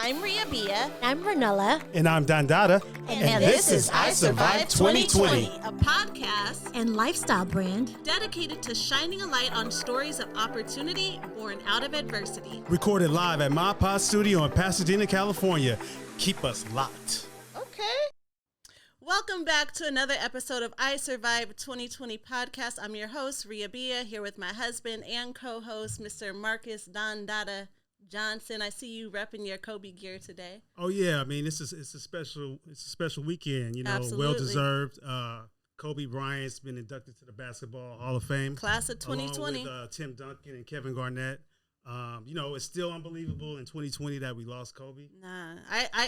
I'm Ria Bia. I'm Ranella. And I'm Dandada. And this is I Survived 2020, a podcast And lifestyle brand. dedicated to shining a light on stories of opportunity born out of adversity. Recorded live at my pod studio in Pasadena, California. Keep us locked. Okay. Welcome back to another episode of I Survived 2020 podcast. I'm your host, Ria Bia, here with my husband and co-host, Mr. Marcus Dandada Johnson. I see you repping your Kobe gear today. Oh yeah, I mean it's a special weekend. You know, Absolutely. well deserved. Kobe Bryant's been inducted to the Basketball Hall of Fame, Class of 2020. along with Tim Duncan and Kevin Garnett. You know, it's still unbelievable in 2020 that we lost Kobe. Nah,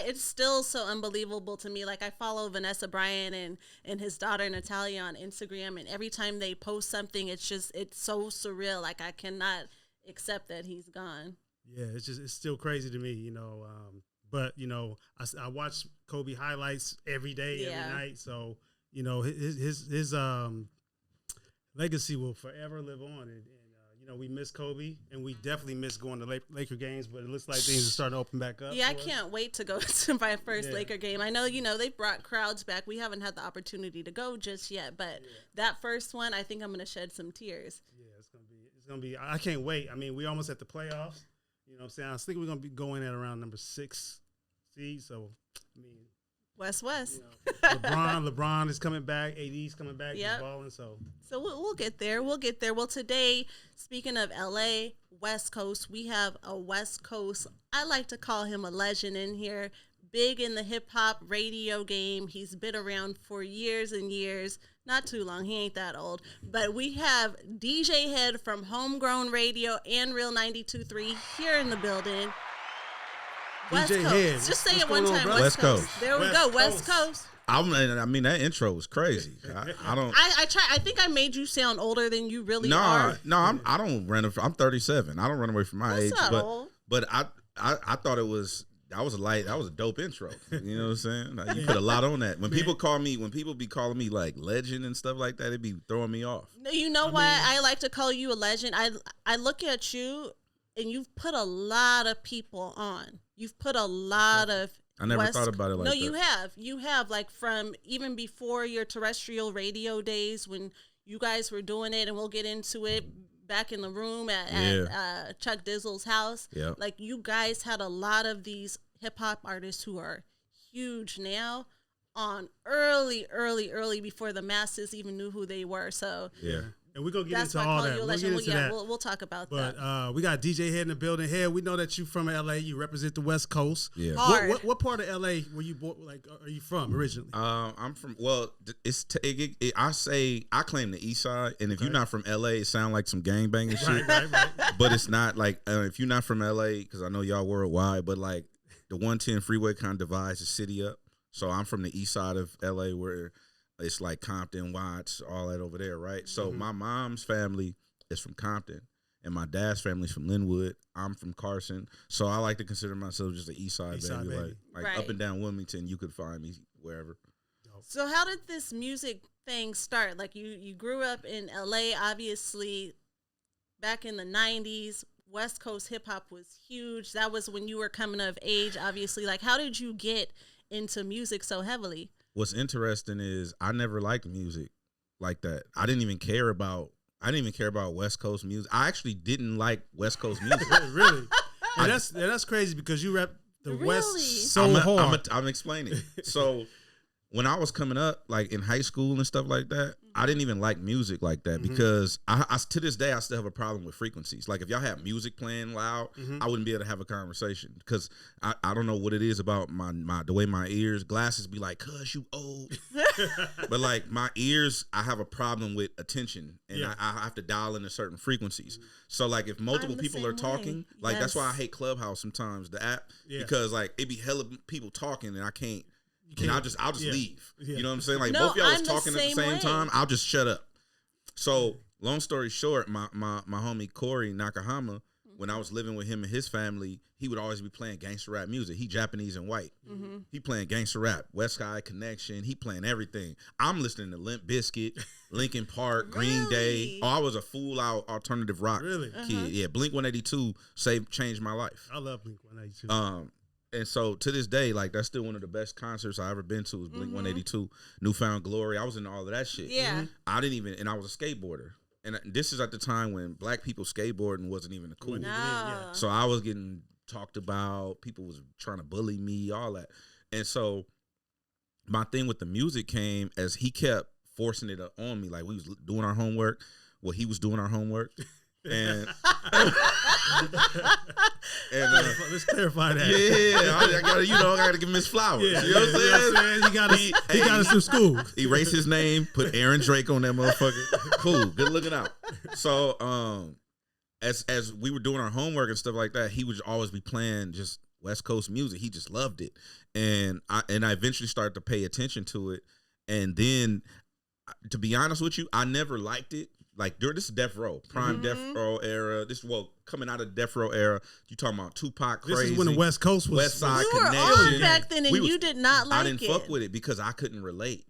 it's still so unbelievable to me. Like, I follow Vanessa Bryant and his daughter Natalia on Instagram, and every time they post something, it's so surreal. Like, I cannot accept that he's gone. Yeah, it's still crazy to me, you know. But you know, I watch Kobe highlights every day, every night. So you know, his legacy will forever live on. And you know, we miss Kobe, and we definitely miss going to Laker games. But it looks like things are starting to open back up. Yeah, I can't wait to go to my first Laker game. I know, you know, they brought crowds back. We haven't had the opportunity to go just yet, but that first one, I think I'm gonna shed some tears. Yeah, it's gonna be. I can't wait. I mean, we almost at the playoffs. You know what I'm saying? I think we're going to be going at around number 6 seed. So, I mean. West. You know, LeBron is coming back. AD's coming back. He's balling. So we'll get there. We'll get there. Well, today, speaking of LA, West Coast, we have a West Coast, I like to call him a legend in here. Big in the hip-hop radio game. He's been around for years and years. Not too long. He ain't that old. But we have DJ Hed from Homegrown Radio and Real 92.3 here in the building. West DJ Coast. Hed. Just say What's it one going on, time. bro? West Coast. Coast. There we go. West Coast. I mean, that intro was crazy. I don't. I try. I think I made you sound older than you really are. No, I don't run. I'm 37. I don't run away from my age. Not old. But I thought it was. That was a dope intro. You know what I'm saying? Like, you put a lot on that. When people be calling me like legend and stuff like that, it be throwing me off. No, you know why I like to call you a legend? I look at you and you've put a lot of people on. You've put a lot of. I never thought about it like that. No, you have like from even before your terrestrial radio days when you guys were doing it, and we'll get into it. Back in the room at Chuck Dizzle's house. Yeah. Like, you guys had a lot of these hip-hop artists who are huge now on early before the masses even knew who they were. So yeah. And we're going to get that's into why I all call that. you a We'll get legend. into that. We'll talk about that. But we got DJ Hed in the building. Hed, we know that you from LA. You represent the West Coast. Yeah. Hard. What part of LA were you born? Like, are you from originally? I'm from. Well, I claim the East Side, and if you're not from LA, it sound like some gangbanging shit. Right. But it's not like if you're not from LA, because I know y'all worldwide. But like the 110 freeway kind of divides the city up. So I'm from the East Side of LA, where it's like Compton, Watts, all that over there, right? So my mom's family is from Compton, and my dad's family's from Linwood. I'm from Carson, so I like to consider myself just an East Side baby. Like Right. up and down Wilmington, you could find me wherever. So how did this music thing start? Like, you grew up in LA, obviously. Back in the 90s, West Coast hip hop was huge. That was when you were coming of age, obviously. Like, how did you get into music so heavily? What's interesting is I never liked music like that. I didn't even care about West Coast music. I actually didn't like West Coast music. Really? And that's crazy because you rep the West so hard. I'm explaining. So when I was coming up, like in high school and stuff like that, I didn't even like music like that because I to this day I still have a problem with frequencies. Like if y'all have music playing loud, I wouldn't be able to have a conversation because I don't know what it is about the way my glasses be like, cuz you old. But like my ears, I have a problem with attention, and I have to dial into certain frequencies. So like if multiple people are talking, like that's why I hate Clubhouse sometimes, the app, because like it be hella people talking and I can't. And I'll just leave. Yeah. You know what I'm saying? Like both y'all was talking at the same time. I'll just shut up. So long story short, my homie Corey Nakahama, when I was living with him and his family, he would always be playing gangster rap music. He Japanese and white. He playing gangster rap, West Side Connection. He playing everything. I'm listening to Limp Bizkit, Linkin Park, Green Day. Oh, I was a full out alternative rock kid. Yeah, Blink 182 changed my life. I love Blink 182. And so to this day, like that's still one of the best concerts I ever been to was Blink 182, Newfound Glory. I was in all of that shit. Yeah. I didn't even, and I was a skateboarder. And this is at the time when black people skateboarding wasn't even cool. No. So I was getting talked about. People was trying to bully me, all that. And so my thing with the music came as he kept forcing it on me. Like we was doing our homework. Well, he was doing our homework. And let's clarify that. Yeah, I gotta give him his flowers. Yeah, you know what I'm saying? He got us through school. Erase his name, put Aaron Drake on that motherfucker. Cool, good looking out. So, as we were doing our homework and stuff like that, he would always be playing just West Coast music. He just loved it, and I eventually started to pay attention to it. And then, to be honest with you, I never liked it. Like this is Death Row, prime Death Row era. Coming out of the Death Row era. You talking about Tupac, Crazy. This is when the West Coast was West Side You were Connection. on back then, and you did not like it. I didn't fuck with it because I couldn't relate.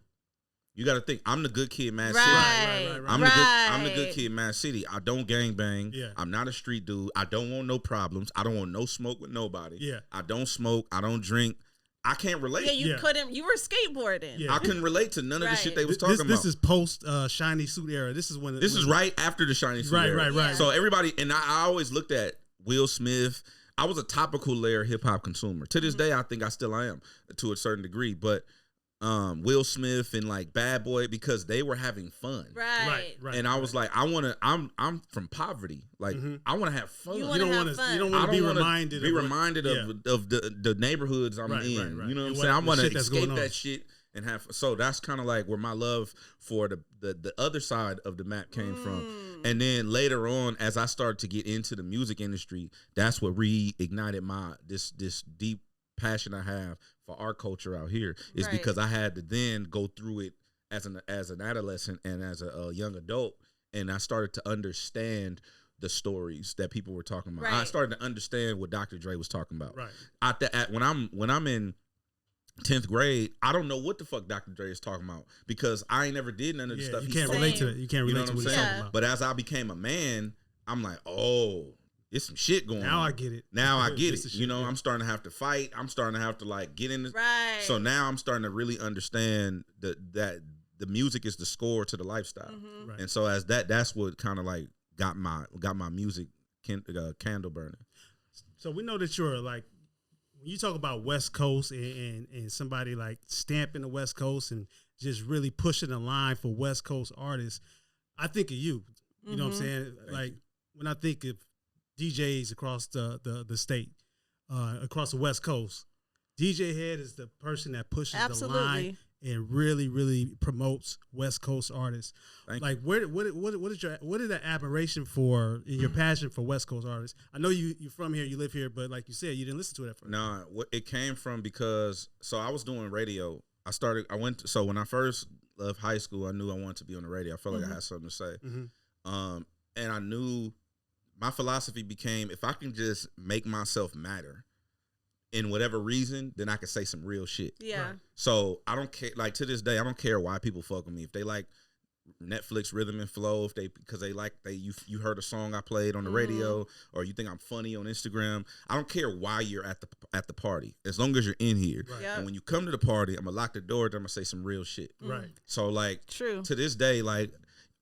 You got to think. I'm the good kid, Mad Right. City. I'm the good kid, Mad City. I don't gang bang. Yeah. I'm not a street dude. I don't want no problems. I don't want no smoke with nobody. Yeah. I don't smoke. I don't drink. I can't relate. Yeah, you couldn't. You were skateboarding. Yeah. I couldn't relate to none of the shit they was talking about. This is post shiny suit era. This is when This is right after the shiny suit era. Right. So everybody, and I always looked at Will Smith. I was a topical layer hip hop consumer. To this day, I think I still am to a certain degree. But Will Smith and like Bad Boy, because they were having fun. Right. And I was like, I'm from poverty. Like I want to have fun. You You wanna don't have want fun. to be reminded. Be reminded of the neighborhoods I'm in. Right. You know what I'm And saying? I the want to shit that's going escape on. that shit and have. So that's kind of like where my love for the other side of the map came from. And then later on, as I started to get into the music industry, that's what reignited my this deep passion I have for our culture out here. Is because I had to then go through it as an adolescent and as a young adult, and I started to understand the stories that people were talking about. I started to understand what Dr. Dre was talking about. Right. When I'm in 10th grade, I don't know what the fuck Dr. Dre is talking about because I ain't never did none of the stuff. You can't relate to it. You can't relate to what he's talking about. But as I became a man, I'm like, oh, there's some shit going on. Now I get it. Now I get it. You know, I'm starting to have to fight. I'm starting to have to like get in. So now I'm starting to really understand that the music is the score to the lifestyle. Right. And so as that's what kind of like got my music candle burning. So we know that you're like, when you talk about West Coast and somebody like stamping the West Coast and just really pushing the line for West Coast artists, I think of you. You know what I'm saying? Like when I think of DJs across the state, across the West Coast, DJ Hed is the person that pushes the line and really, really promotes West Coast artists. Like, what is that admiration for in your passion for West Coast artists? I know you're from here, you live here, but like you said, you didn't listen to it at first. No, it came from because I was doing radio. So when I first left high school, I knew I wanted to be on the radio. I felt like I had something to say. And I knew my philosophy became, if I can just make myself matter in whatever reason, then I can say some real shit. Yeah. Right. So I don't care. Like to this day, I don't care why people fuck with me. If they like Netflix Rhythm and Flow, because you heard a song I played on the radio, or you think I'm funny on Instagram, I don't care why you're at the party. As long as you're in here. Right. Yep. And when you come to the party, I'm gonna lock the door. Then I'm gonna say some real shit. Right. So like, True. to this day, like,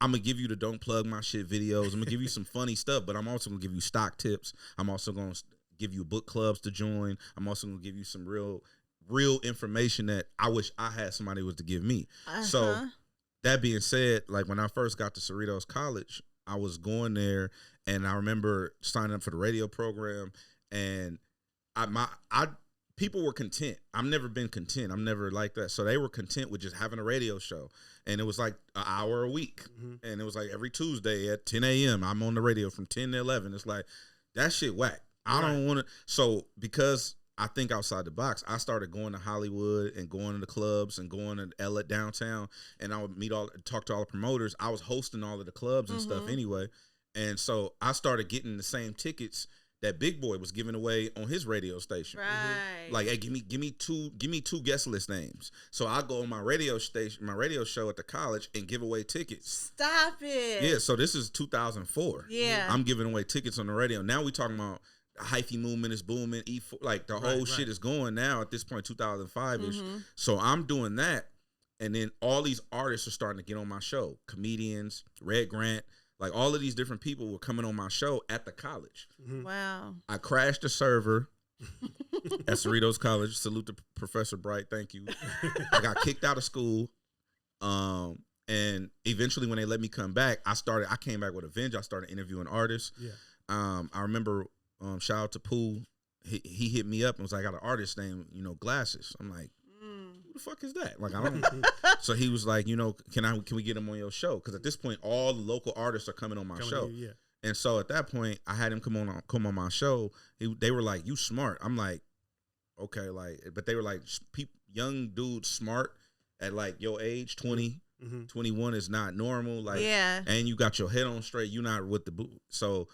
I'm gonna give you the don't plug my shit videos. I'm gonna give you some funny stuff, but I'm also gonna give you stock tips. I'm also gonna give you book clubs to join. I'm also gonna give you some real information that I wish I had somebody was to give me. So that being said, like when I first got to Cerritos College, I was going there and I remember signing up for the radio program, and people were content. I've never been content. I'm never like that. So they were content with just having a radio show. And it was like an hour a week. And it was like every Tuesday at 10 a.m. I'm on the radio from 10 to 11. It's like, that shit whack. I don't want to. So because I think outside the box, I started going to Hollywood and going to the clubs and going to LA downtown. And I would talk to all the promoters. I was hosting all of the clubs and stuff anyway. And so I started getting the same tickets that Big Boy was giving away on his radio station. Right. Like, hey, give me two guest list names. So I go on my radio show at the college and give away tickets. Stop it. Yeah, so this is 2004. Yeah. I'm giving away tickets on the radio. Now we talking about hyphy movement is booming. E4, like the whole shit is going now at this point, 2005-ish. So I'm doing that. And then all these artists are starting to get on my show. Comedians, Red Grant, like all of these different people were coming on my show at the college. Wow. I crashed the server at Cerritos College. Salute to Professor Bright. Thank you. I got kicked out of school. And eventually when they let me come back, I came back with a vengeance. I started interviewing artists. Yeah. I remember, shout out to Pooh. He hit me up and was like, I got an artist named, Glasses. I'm like, who the fuck is that? Like, I don't. So he was like, can we get him on your show? Because at this point, all the local artists are coming on my show. Yeah. And so at that point, I had him come on my show. They were like, you smart. I'm like, okay, like, but they were like, young dudes smart at like your age, 20, 21 is not normal. Like, and you got your head on straight. You not with the boot. So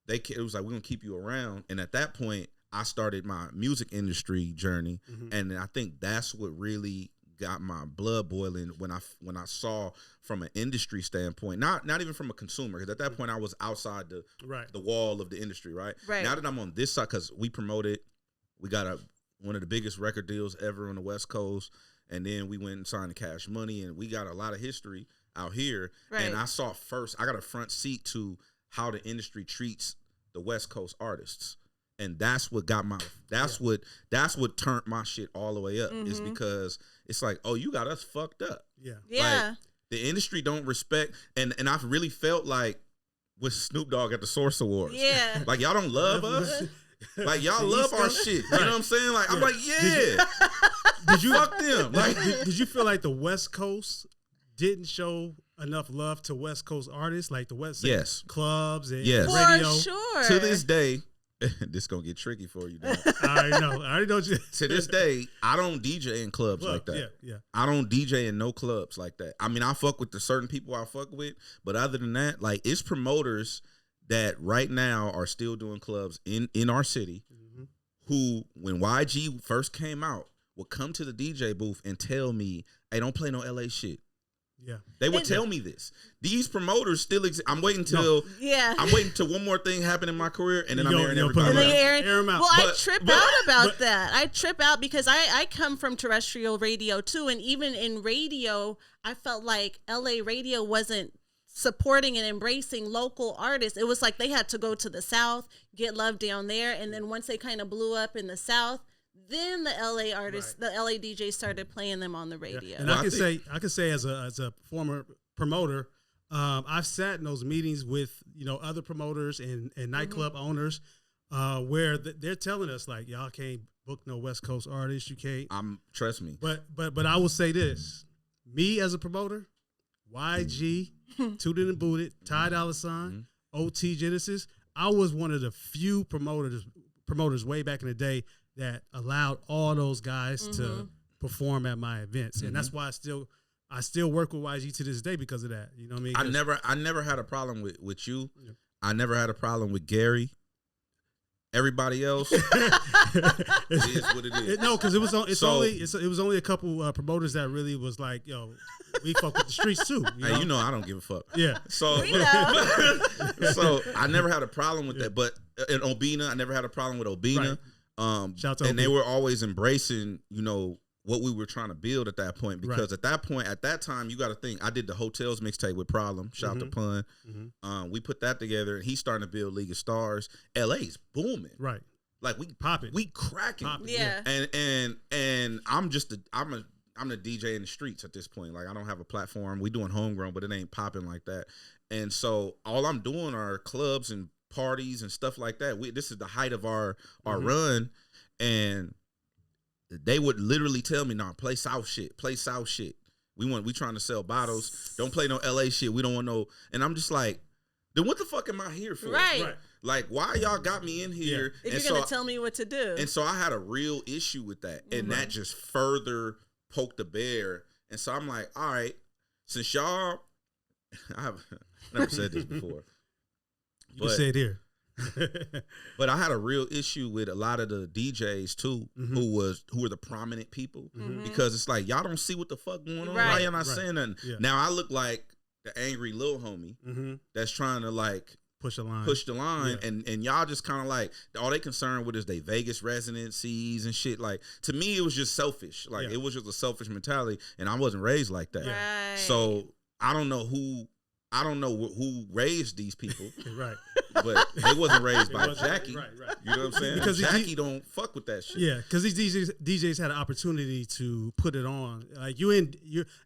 it was like, we're gonna keep you around. And at that point, I started my music industry journey, and I think that's what really got my blood boiling when I saw from an industry standpoint, not even from a consumer, because at that point I was outside the wall of the industry, right? Now that I'm on this side, because we promoted, we got one of the biggest record deals ever on the West Coast, and then we went and signed the Cash Money, and we got a lot of history out here, and I saw first, I got a front seat to how the industry treats the West Coast artists. And that's what got that's what turned my shit all the way up, is because it's like, oh, you got us fucked up. Yeah. Like, the industry don't respect, and I've really felt like with Snoop Dogg at the Source Awards. Yeah. Like, y'all don't love us. Like, y'all love our shit. You know what I'm saying? Like, I'm like, did you fuck them? Like, did you feel like the West Coast didn't show enough love to West Coast artists, like the West clubs and radio? For sure. To this day, this gonna get tricky for you, dog. I already know. To this day, I don't DJ in clubs like that. Yeah. I don't DJ in no clubs like that. I mean, I fuck with the certain people I fuck with, but other than that, like, it's promoters that right now are still doing clubs in our city, who, when YG first came out, would come to the DJ booth and tell me, "Hey, don't play no LA shit." Yeah, they would tell me this. These promoters still exist. I'm waiting till one more thing happen in my career, and then I'm airing everybody. Air them out. Well, I trip out about that. I trip out because I come from terrestrial radio too, and even in radio, I felt like LA radio wasn't supporting and embracing local artists. It was like they had to go to the South, get love down there, and then once they kind of blew up in the South, then the LA artists, the LA DJs started playing them on the radio. And I can say as a former promoter, I've sat in those meetings with other promoters and nightclub owners where they're telling us, like, y'all can't book no West Coast artists. You can't. Trust me. But I will say this: me as a promoter, YG, Tooted and Booted, Ty Dolla $ign, OT Genesis. I was one of the few promoters way back in the day that allowed all those guys to perform at my events. And that's why I still work with YG to this day because of that. You know what I mean? I never had a problem with you. Yeah. I never had a problem with Gary. Everybody else, it is what it is. No, because it was only a couple promoters that really was like, yo, we fuck with the streets too. Hey, I don't give a fuck. Yeah. So, so I never had a problem with that. But in Obina, I never had a problem with Obina. Right. Shout out and they were always embracing, what we were trying to build at that point, because at that time, you got to think, I did the Hotels mixtape with Problem. Shout out to Pun. We put that together, and he's starting to build League of Stars. LA's booming, right? Like, we popping, we cracking, yeah. And I'm the DJ in the streets at this point. Like, I don't have a platform. We doing Homegrown, but it ain't popping like that. And so all I'm doing are clubs and parties and stuff like that. This is the height of our run, and they would literally tell me, "No, play South shit. Play South shit. We trying to sell bottles. Don't play no LA shit. We don't want no." And I'm just like, then what the fuck am I here for? Right. Like, why y'all got me in here? Yeah. If you're gonna tell me what to do. And so I had a real issue with that, and that just further poked the bear. And so I'm like, all right, since y'all, I've never said this before. You can say it here. But I had a real issue with a lot of the DJs too, who were the prominent people, because it's like, y'all don't see what the fuck going on. Right. Why y'all not saying nothing? Yeah. Now I look like the angry little homie that's trying to, like, push the line, and y'all just kind of like all they concerned with is they Vegas residencies and shit. Like to me, it was just selfish. Like it was just a selfish mentality, and I wasn't raised like that. Right. So I don't know who raised these people, right? But they wasn't raised by Jackie, right? You know what I'm saying? Because Jackie don't fuck with that shit. Yeah, because these DJs had an opportunity to put it on. Like and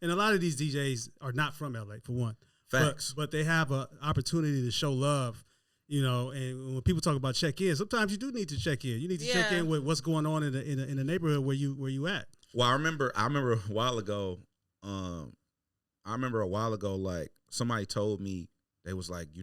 a lot of these DJs are not from LA for one. Facts. But they have an opportunity to show love, you know. And when people talk about check in, sometimes you do need to check in. You need to check in with what's going on in the neighborhood where you at. Well, I remember a while ago. Like somebody told me they was like, you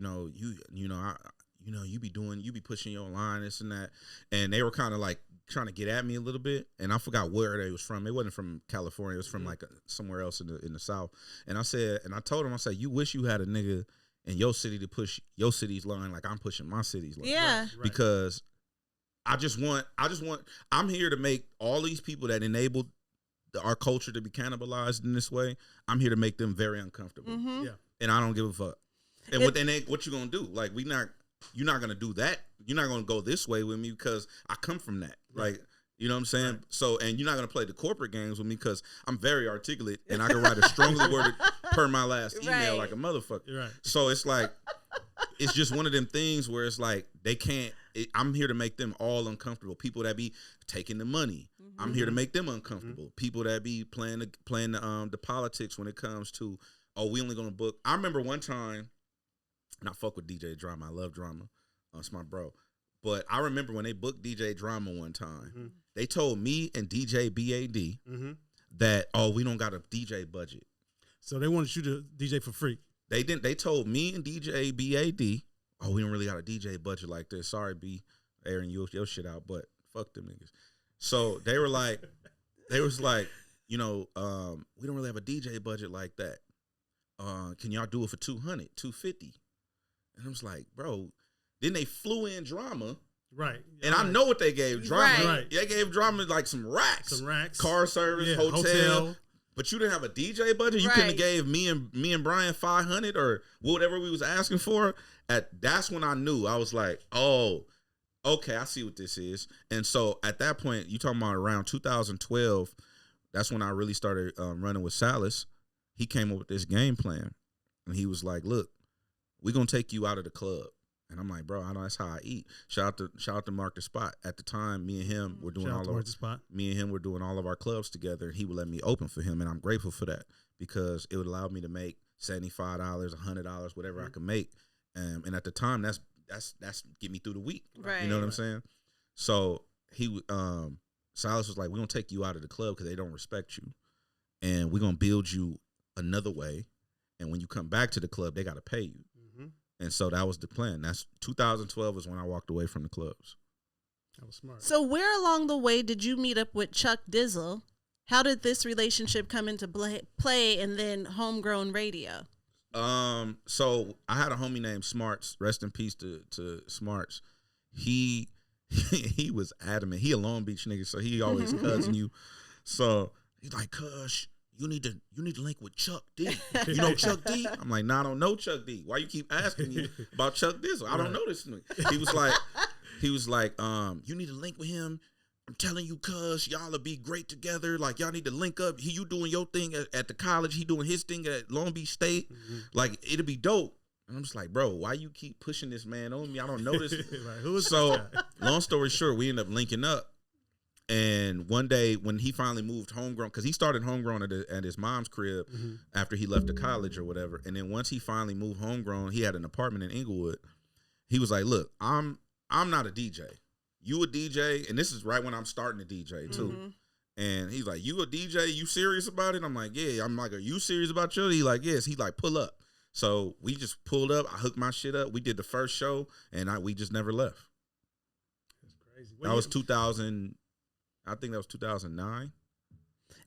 be pushing your line, this and that, and they were kind of like trying to get at me a little bit, and I forgot where they was from. It wasn't from California. It was from like somewhere else in the South. And I told them, I said, you wish you had a nigga in your city to push your city's line like I'm pushing my city's line. Yeah. Right. Because I'm here to make all these people that enabled our culture to be cannibalized in this way, I'm here to make them very uncomfortable. Mm-hmm. Yeah. And I don't give a fuck. And what you gonna do? Like you're not gonna do that. You're not gonna go this way with me because I come from that. Right. Like, you know what I'm saying? Right. So, and you're not gonna play the corporate games with me because I'm very articulate and I can write a strongly worded per my last email like a motherfucker. Right. So it's like, it's just one of them things where it's like they can't. I'm here to make them all uncomfortable. People that be taking the money, I'm here to make them uncomfortable. People that be playing the politics when it comes to, oh, we only gonna book. I remember one time, and I fuck with DJ Drama. I love Drama. It's my bro. But I remember when they booked DJ Drama one time, they told me and DJ BAD that, oh, we don't got a DJ budget. So they wanted you to DJ for free. They didn't. They told me and DJ BAD, oh, we don't really got a DJ budget like this. Sorry, B, airing your shit out, but fuck them niggas. So they was like, we don't really have a DJ budget like that. Can y'all do it for $200, $250? And I was like, bro. Then they flew in Drama. Right. And I know what they gave Drama. Right. They gave Drama like some racks. Car service, yeah, hotel. But you didn't have a DJ budget. You couldn't have gave me and Brian $500 or whatever we was asking for. That's when I knew. I was like, oh, okay, I see what this is. And so at that point, you talking about around 2012, that's when I really started running with Salas. He came up with this game plan. And he was like, look, we're going to take you out of the club. And I'm like, bro, I know that's how I eat. Shout out to Mark the Spot. At the time, me and him were doing all of our clubs together, and he would let me open for him, and I'm grateful for that because it would allow me to make $75, $100, whatever I could make. And at the time, that's get me through the week. Right. You know what I'm saying? So Silas was like, we're gonna take you out of the club because they don't respect you, and we're gonna build you another way. And when you come back to the club, they gotta pay you. And so that was the plan. That's 2012 is when I walked away from the clubs. That was smart. So where along the way did you meet up with Chuck Dizzle? How did this relationship come into play and then Homegrown Radio? So I had a homie named Smarts. Rest in peace to Smarts. He was adamant. He a Long Beach nigga, so he always cussing you. So he's like, Kush, you need to link with Chuck D. You know Chuck D? I'm like, nah, I don't know Chuck D. Why you keep asking me about Chuck Dizzle? I don't know this nigga. He was like, you need to link with him. I'm telling you, cuz y'all will be great together. Like y'all need to link up. You doing your thing at the college. He doing his thing at Long Beach State. Like it'll be dope. And I'm just like, bro, why you keep pushing this man on me? I don't know this. Like, who is so this guy? Long story short, we end up linking up. And one day when he finally moved Homegrown, because he started Homegrown at his mom's crib after he left the college or whatever. And then once he finally moved Homegrown, he had an apartment in Inglewood. He was like, look, I'm not a DJ. You a DJ? And this is right when I'm starting to DJ too. And he's like, you a DJ? You serious about it? I'm like, yeah. I'm like, are you serious about your? He like, yes. He like, pull up. So we just pulled up. I hooked my shit up. We did the first show, and we just never left. That's crazy. That was 2000. I think that was 2009.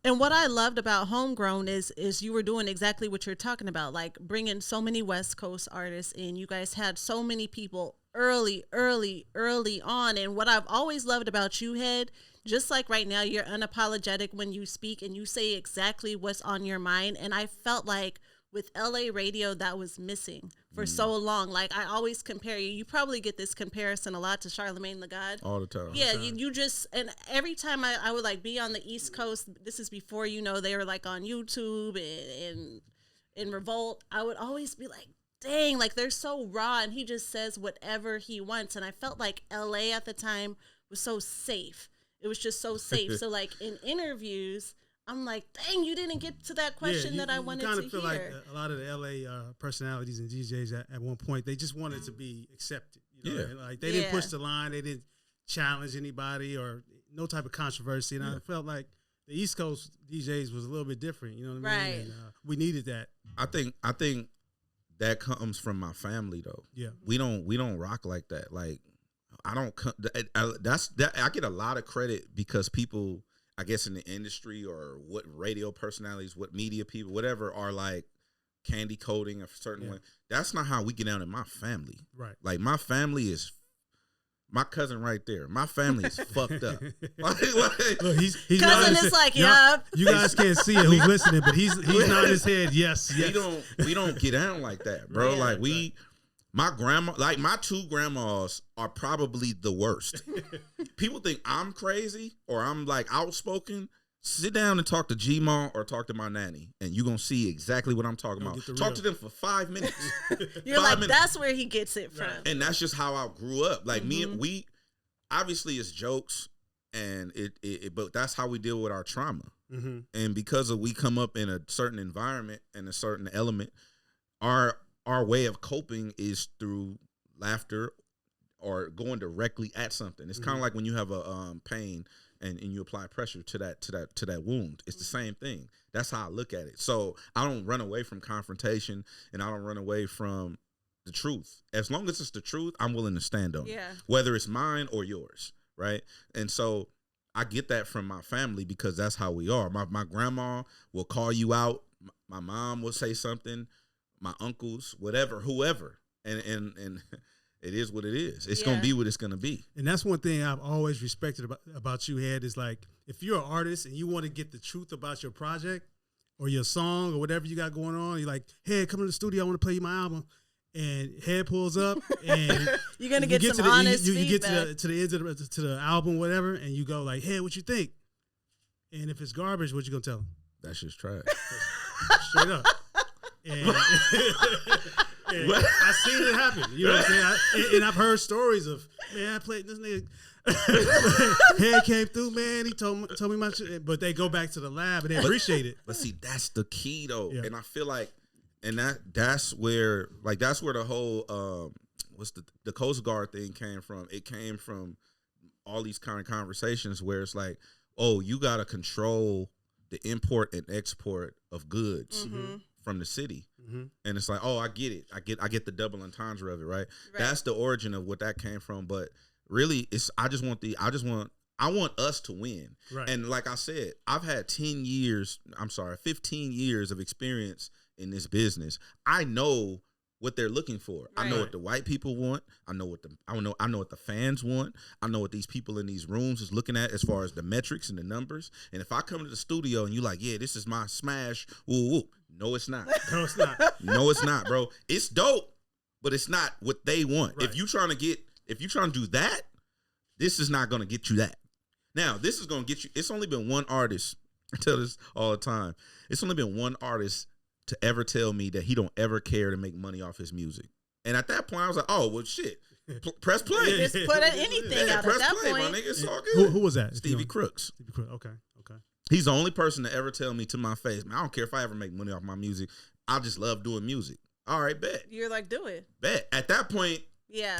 And what I loved about Homegrown is you were doing exactly what you're talking about, like bringing so many West Coast artists in. You guys had so many people early on. And what I've always loved about you, Hed, just like right now, you're unapologetic when you speak and you say exactly what's on your mind. And I felt like with LA radio, that was missing for so long. Like, I always compare you. You probably get this comparison a lot to Charlamagne the God. All the time. Yeah, you just, and every time I would like be on the East Coast, this is before, they were like on YouTube and in Revolt, I would always be like, dang, like they're so raw, and he just says whatever he wants. And I felt like LA at the time was so safe. It was just so safe. So like in interviews, I'm like, dang, you didn't get to that question that I wanted to hear. You kind of feel like a lot of the LA personalities and DJs at one point, they just wanted to be accepted. And like they didn't push the line, they didn't challenge anybody or no type of controversy. And I felt like the East Coast DJs was a little bit different. You know what I mean? And, we needed that. I think that comes from my family though. Yeah, we don't rock like that. Like I don't. I get a lot of credit because people, I guess, in the industry or what radio personalities, what media people, whatever, are like candy coating a certain way. That's not how we get down in my family. Right. Like my family is my cousin right there. My family is fucked up. Look, he's cousin is like, yup. You guys can't see it who's listening, but he's nodding his head. Yes. We don't get down like that, bro. Yeah, like my grandma, like my two grandmas are probably the worst. People think I'm crazy or I'm like outspoken. Sit down and talk to G-Ma or talk to my nanny, and you're going to see exactly what I'm talking about. Talk to them for 5 minutes. You're like, that's where he gets it from. And that's just how I grew up. Like me and we, obviously it's jokes, and but that's how we deal with our trauma. Mm-hmm. And because we come up in a certain environment and a certain element, our way of coping is through laughter or going directly at something. It's kind of like when you have a pain and you apply pressure to that wound. It's the same thing. That's how I look at it. So I don't run away from confrontation, and I don't run away from the truth. As long as it's the truth, I'm willing to stand on it, whether it's mine or yours, right? And so I get that from my family because that's how we are. My grandma will call you out. My mom will say something. My uncles, whatever, whoever, and it is what it is. It's going to be what it's going to be. And that's one thing I've always respected about you, Hed, is like if you're an artist and you want to get the truth about your project or your song or whatever you got going on, you're like, Hed, come to the studio, I want to play you my album. And Hed pulls up and you're going to get some honest feedback. You get to the end of to the album, whatever, and you go like, Hed, what you think? And if it's garbage, what you going to tell him? That's just trash. Straight up. And I seen it happen. You know what I'm saying? And I've heard stories of, man, I played this nigga. Hed came through, man. He told me my shit. But they go back to the lab and they appreciate it. But see, that's the key though. Yeah. And I feel like, and that's where the whole the Coast Guard thing came from. It came from all these kind of conversations where it's like, oh, you gotta control the import and export of goods. Mm-hmm. From the city, and it's like, oh, I get it. I get the double entendre of it, right? That's the origin of what that came from. But really, I want us to win. Right. And like I said, I've had 15 years of experience in this business. I know what they're looking for. Right. I know what the white people want. I know what the fans want. I know what these people in these rooms is looking at as far as the metrics and the numbers. And if I come to the studio and you like, yeah, this is my smash, woo woo. No, it's not. No, it's not. No, it's not, bro. It's dope, but it's not what they want. Right. If you're trying to do that, this is not going to get you that. Now, this is going to get you. It's only been one artist. I tell this all the time. It's only been one artist to ever tell me that he don't ever care to make money off his music. And at that point, I was like, oh, well, shit. Press play. Just put anything out at that play, point. My nigga. It's all good. Who was that? Stevie Crooks. Stevie Crooks. Okay. He's the only person to ever tell me to my face, man, I don't care if I ever make money off my music. I just love doing music. All right, bet. You're like, do it. Bet. At that point, yeah.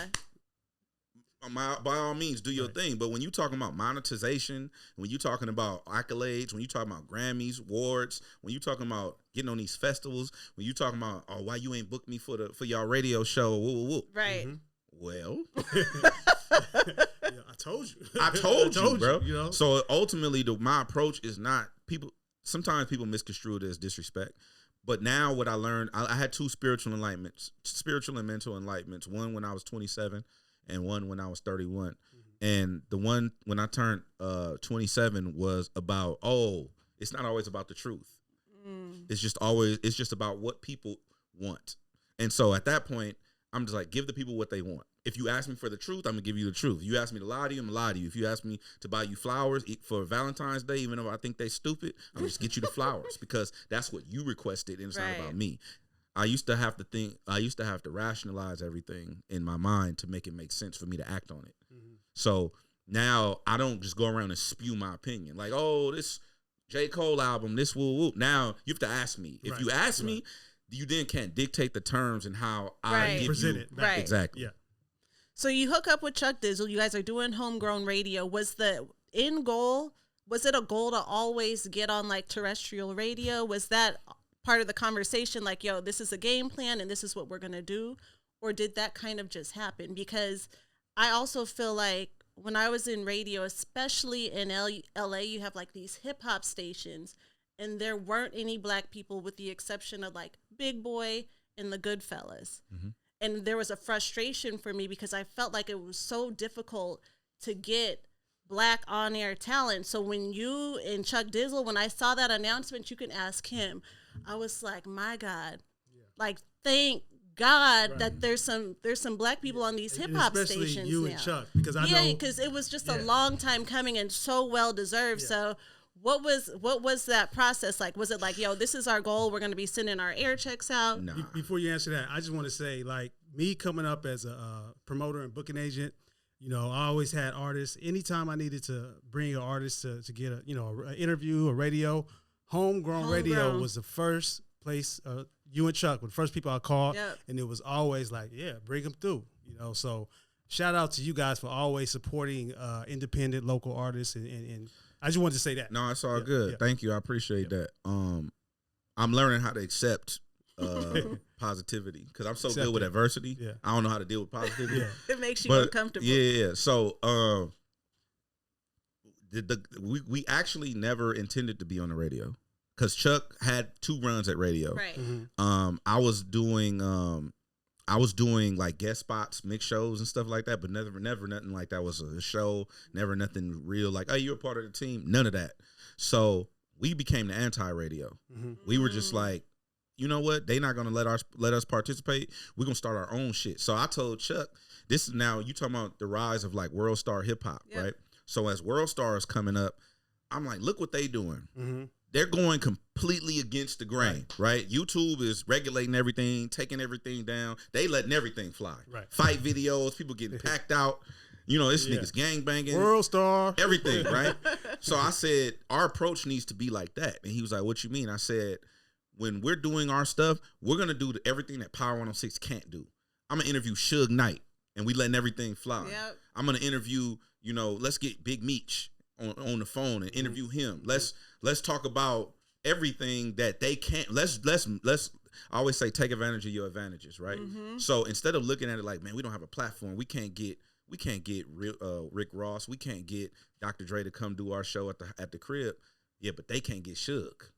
By all means, do your thing. But when you're talking about monetization, when you're talking about accolades, when you're talking about Grammys, awards, when you're talking about getting on these festivals, when you're talking about, oh, why you ain't booked me for y'all radio show, woo, woo, woo. Right. Mm-hmm. Well, I told you. I told you, bro. You know? So ultimately, my approach is not people. Sometimes people misconstrue it as disrespect. But now what I learned, I had two spiritual and mental enlightenments. One when I was 27 and one when I was 31. Mm-hmm. And the one when I turned 27 was about, it's not always about the truth. It's just about what people want. And so at that point, I'm just like, give the people what they want. If you ask me for the truth, I'm gonna give you the truth. If you ask me to lie to you, I'm gonna lie to you. If you ask me to buy you flowers for Valentine's Day, even though I think they stupid, I'm gonna just get you the flowers because that's what you requested and it's not about me. I used to have to rationalize everything in my mind to make it make sense for me to act on it. So now I don't just go around and spew my opinion. Like, oh, this J. Cole album, this woo. Now you have to ask me. If you ask me, you then can't dictate the terms and how I give present you. it. Right. Exactly. Yeah. So you hook up with Chuck Dizzle. You guys are doing Homegrown Radio. Was the end goal, was it a goal to always get on like terrestrial radio? Was that part of the conversation like, yo, this is a game plan and this is what we're going to do? Or did that kind of just happen? Because I also feel like when I was in radio, especially in LA, you have like these hip hop stations and there weren't any black people with the exception of like Big Boy and the Goodfellas. And there was a frustration for me because I felt like it was so difficult to get black on-air talent. So when you and Chuck Dizzle, when I saw that announcement, you can ask him, I was like, my God, like, thank God that there's some black people on these hip hop stations especially you now. and Chuck, because I know because it was just a long time coming and so well deserved. So what was that process like? Was it like, yo, this is our goal, we're going to be sending our air checks out? Nah. Before you answer that, I just want to say, like, me coming up as a promoter and booking agent, you know, I always had artists. Anytime I needed to bring an artist to get a, you know, an interview, a radio, Homegrown Radio was the first place. You and Chuck were the first people I called, and it was always like, yeah, bring them through. You know, so shout out to you guys for always supporting independent local artists, and I just wanted to say that. No, it's all good. Thank you. I appreciate that. I'm learning how to accept positivity because I'm so good with adversity. I don't know how to deal with positivity. It makes you uncomfortable. Yeah. So we actually never intended to be on the radio because Chuck had 2 runs at radio. Right. I was doing like guest spots, mix shows and stuff like that, but never nothing like that was a show. Never nothing real like, oh, you're a part of the team. None of that. So we became the anti-radio. We were just like, you know what? They not gonna let us participate. We're gonna start our own shit. So I told Chuck, this is now you talking about the rise of like world star hip hop, right? So as world stars is coming up, I'm like, look what they doing. They're going completely against the grain, right? YouTube is regulating everything, taking everything down. They letting everything fly. Fight videos, people getting packed out. You know, this nigga's gang banging. World star. Everything, right? So I said, our approach needs to be like that. And he was like, what you mean? I said, when we're doing our stuff, we're going to do everything that Power 106 can't do. I'm going to interview Suge Knight, and we letting everything fly. I'm going to interview, you know, let's get Big Meech on the phone and interview him. Let's talk about everything that they can't. Let's I always say take advantage of your advantages, right? So instead of looking at it like, man, we don't have a platform, we can't get Rick Ross, we can't get Dr. Dre to come do our show at the crib. Yeah, but they can't get Suge.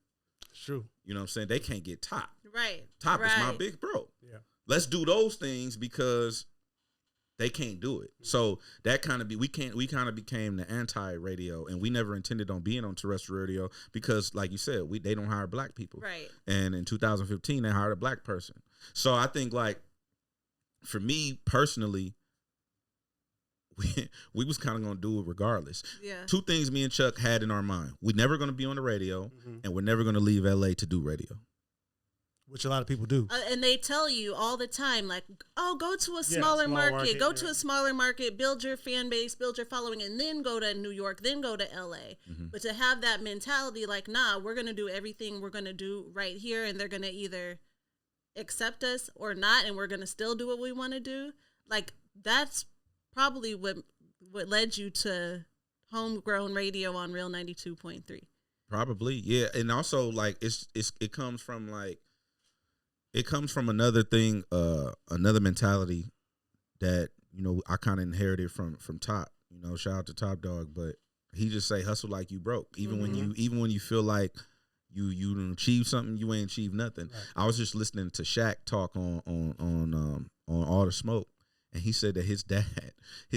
True. You know what I'm saying? They can't get Top. Right. Top is my big bro. Yeah. Let's do those things because they can't do it. So that kind of we kind of became the anti-radio, and we never intended on being on terrestrial radio because, like you said, they don't hire black people. Right. And in 2015, they hired a black person. So I think, like, for me personally, we was kind of going to do it regardless. Yeah. 2 things me and Chuck had in our mind. We're never going to be on the radio, and we're never going to leave LA to do radio. Which a lot of people do. And they tell you all the time, like, oh, go to a smaller market. Go to a smaller market, build your fan base, build your following, and then go to New York, then go to LA. But to have that mentality, like, nah, we're going to do everything we're going to do right here, and they're going to either accept us or not, and we're going to still do what we want to do. Like, that's probably what led you to Homegrown Radio on Real 92.3. Probably, yeah. And also, like, it comes from another thing, another mentality that, you know, I kind of inherited from Top. You know, shout out to Top Dog, but he just say hustle like you broke. Even when you feel like you didn't achieve something, you ain't achieved nothing. Right. I was just listening to Shaq talk on All the Smoke, and he said that his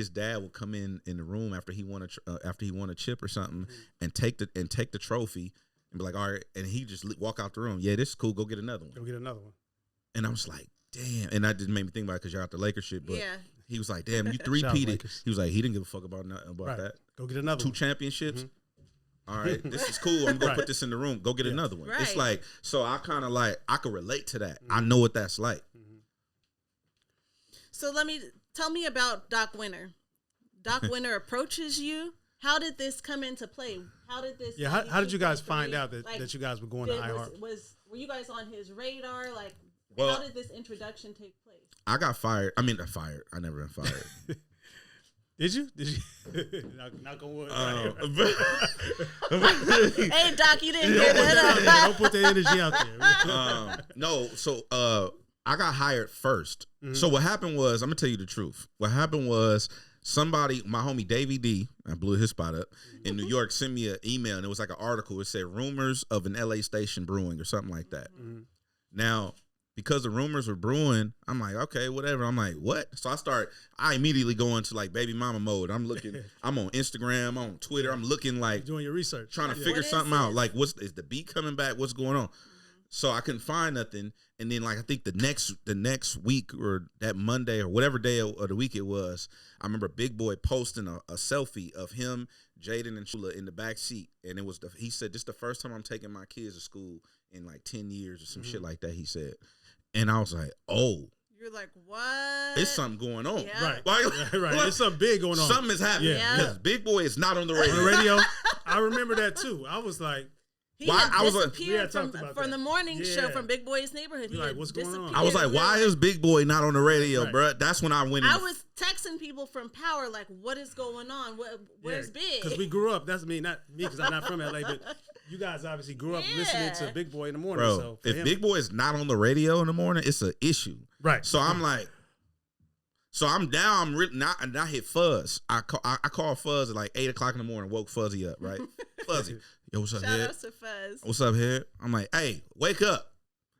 dad would come in the room after he won a chip or something, and take the trophy and be like, all right. And he just walk out the room. Yeah, this is cool. Go get another one. Go get another one. And I was like, damn. And that just made me think about it because you're out the Lakers shit. But Yeah. he was like, damn, you three-peated. He was like, he didn't give a fuck about that. Go get another 2 one. championships. All right, this is cool. I'm going to put this in the room. Go get another one. Right. It's like, so I kind of like, I could relate to that. I know what that's like. So tell me about Doc Winter. Doc Winter approaches you. How did this come into play? How did this? Yeah, how did you guys find out that you guys were going to iHeart? Were you guys on his radar? Like, Well, how did this introduction take place? I got fired. I mean, fired. I never been fired. Did you? Knock on wood. Hey, Doc, you didn't hear that. Don't put the energy out there. No, so I got hired first. So what happened was, I'm gonna tell you the truth. What happened was somebody, my homie Davey D, I blew his spot up in New York, sent me an email and it was like an article. It said rumors of an LA station brewing or something like that. Now, because the rumors were brewing, I'm like, okay, whatever. I'm like, what? So I immediately go into like baby mama mode. I'm looking, I'm on Instagram, I'm on Twitter. I'm looking like doing your research, trying to figure something out. Like, is the beat coming back? What's going on? So I couldn't find nothing. And then like, I think the next week or that Monday or whatever day of the week it was, I remember Big Boy posting a selfie of him, Jaden and Shula in the back seat. And it was, he said, this is the first time I'm taking my kids to school in like 10 years or some shit like that, he said. And I was like, oh. You're like, what? It's something going on. Yeah. Right. Right. There's something big going on. Something is happening. Yeah. Because Big Boy is not on the radio. On the radio? I remember that too. I was like, He had disappeared from that. the morning show from Big Boy's Neighborhood. He like, what's going on? I was like, why is Big Boy not on the radio, Right. bro? That's when I went in. I was texting people from Power, like, what is going on? Where's Big? Because we grew up. That's me, not me, because I'm not from LA, but you guys obviously grew up listening to Big Boy in the morning. Bro, so if Big Boy is not on the radio in the morning, it's an issue. Right. So I'm like, so I'm down. I'm really not, and I hit Fuzz. I called Fuzz at like 8 o'clock in the morning, woke Fuzzy up, right? Fuzzy, yo, what's up, Shout Head? out to Fuzz. What's up, Head? I'm like, hey, wake up.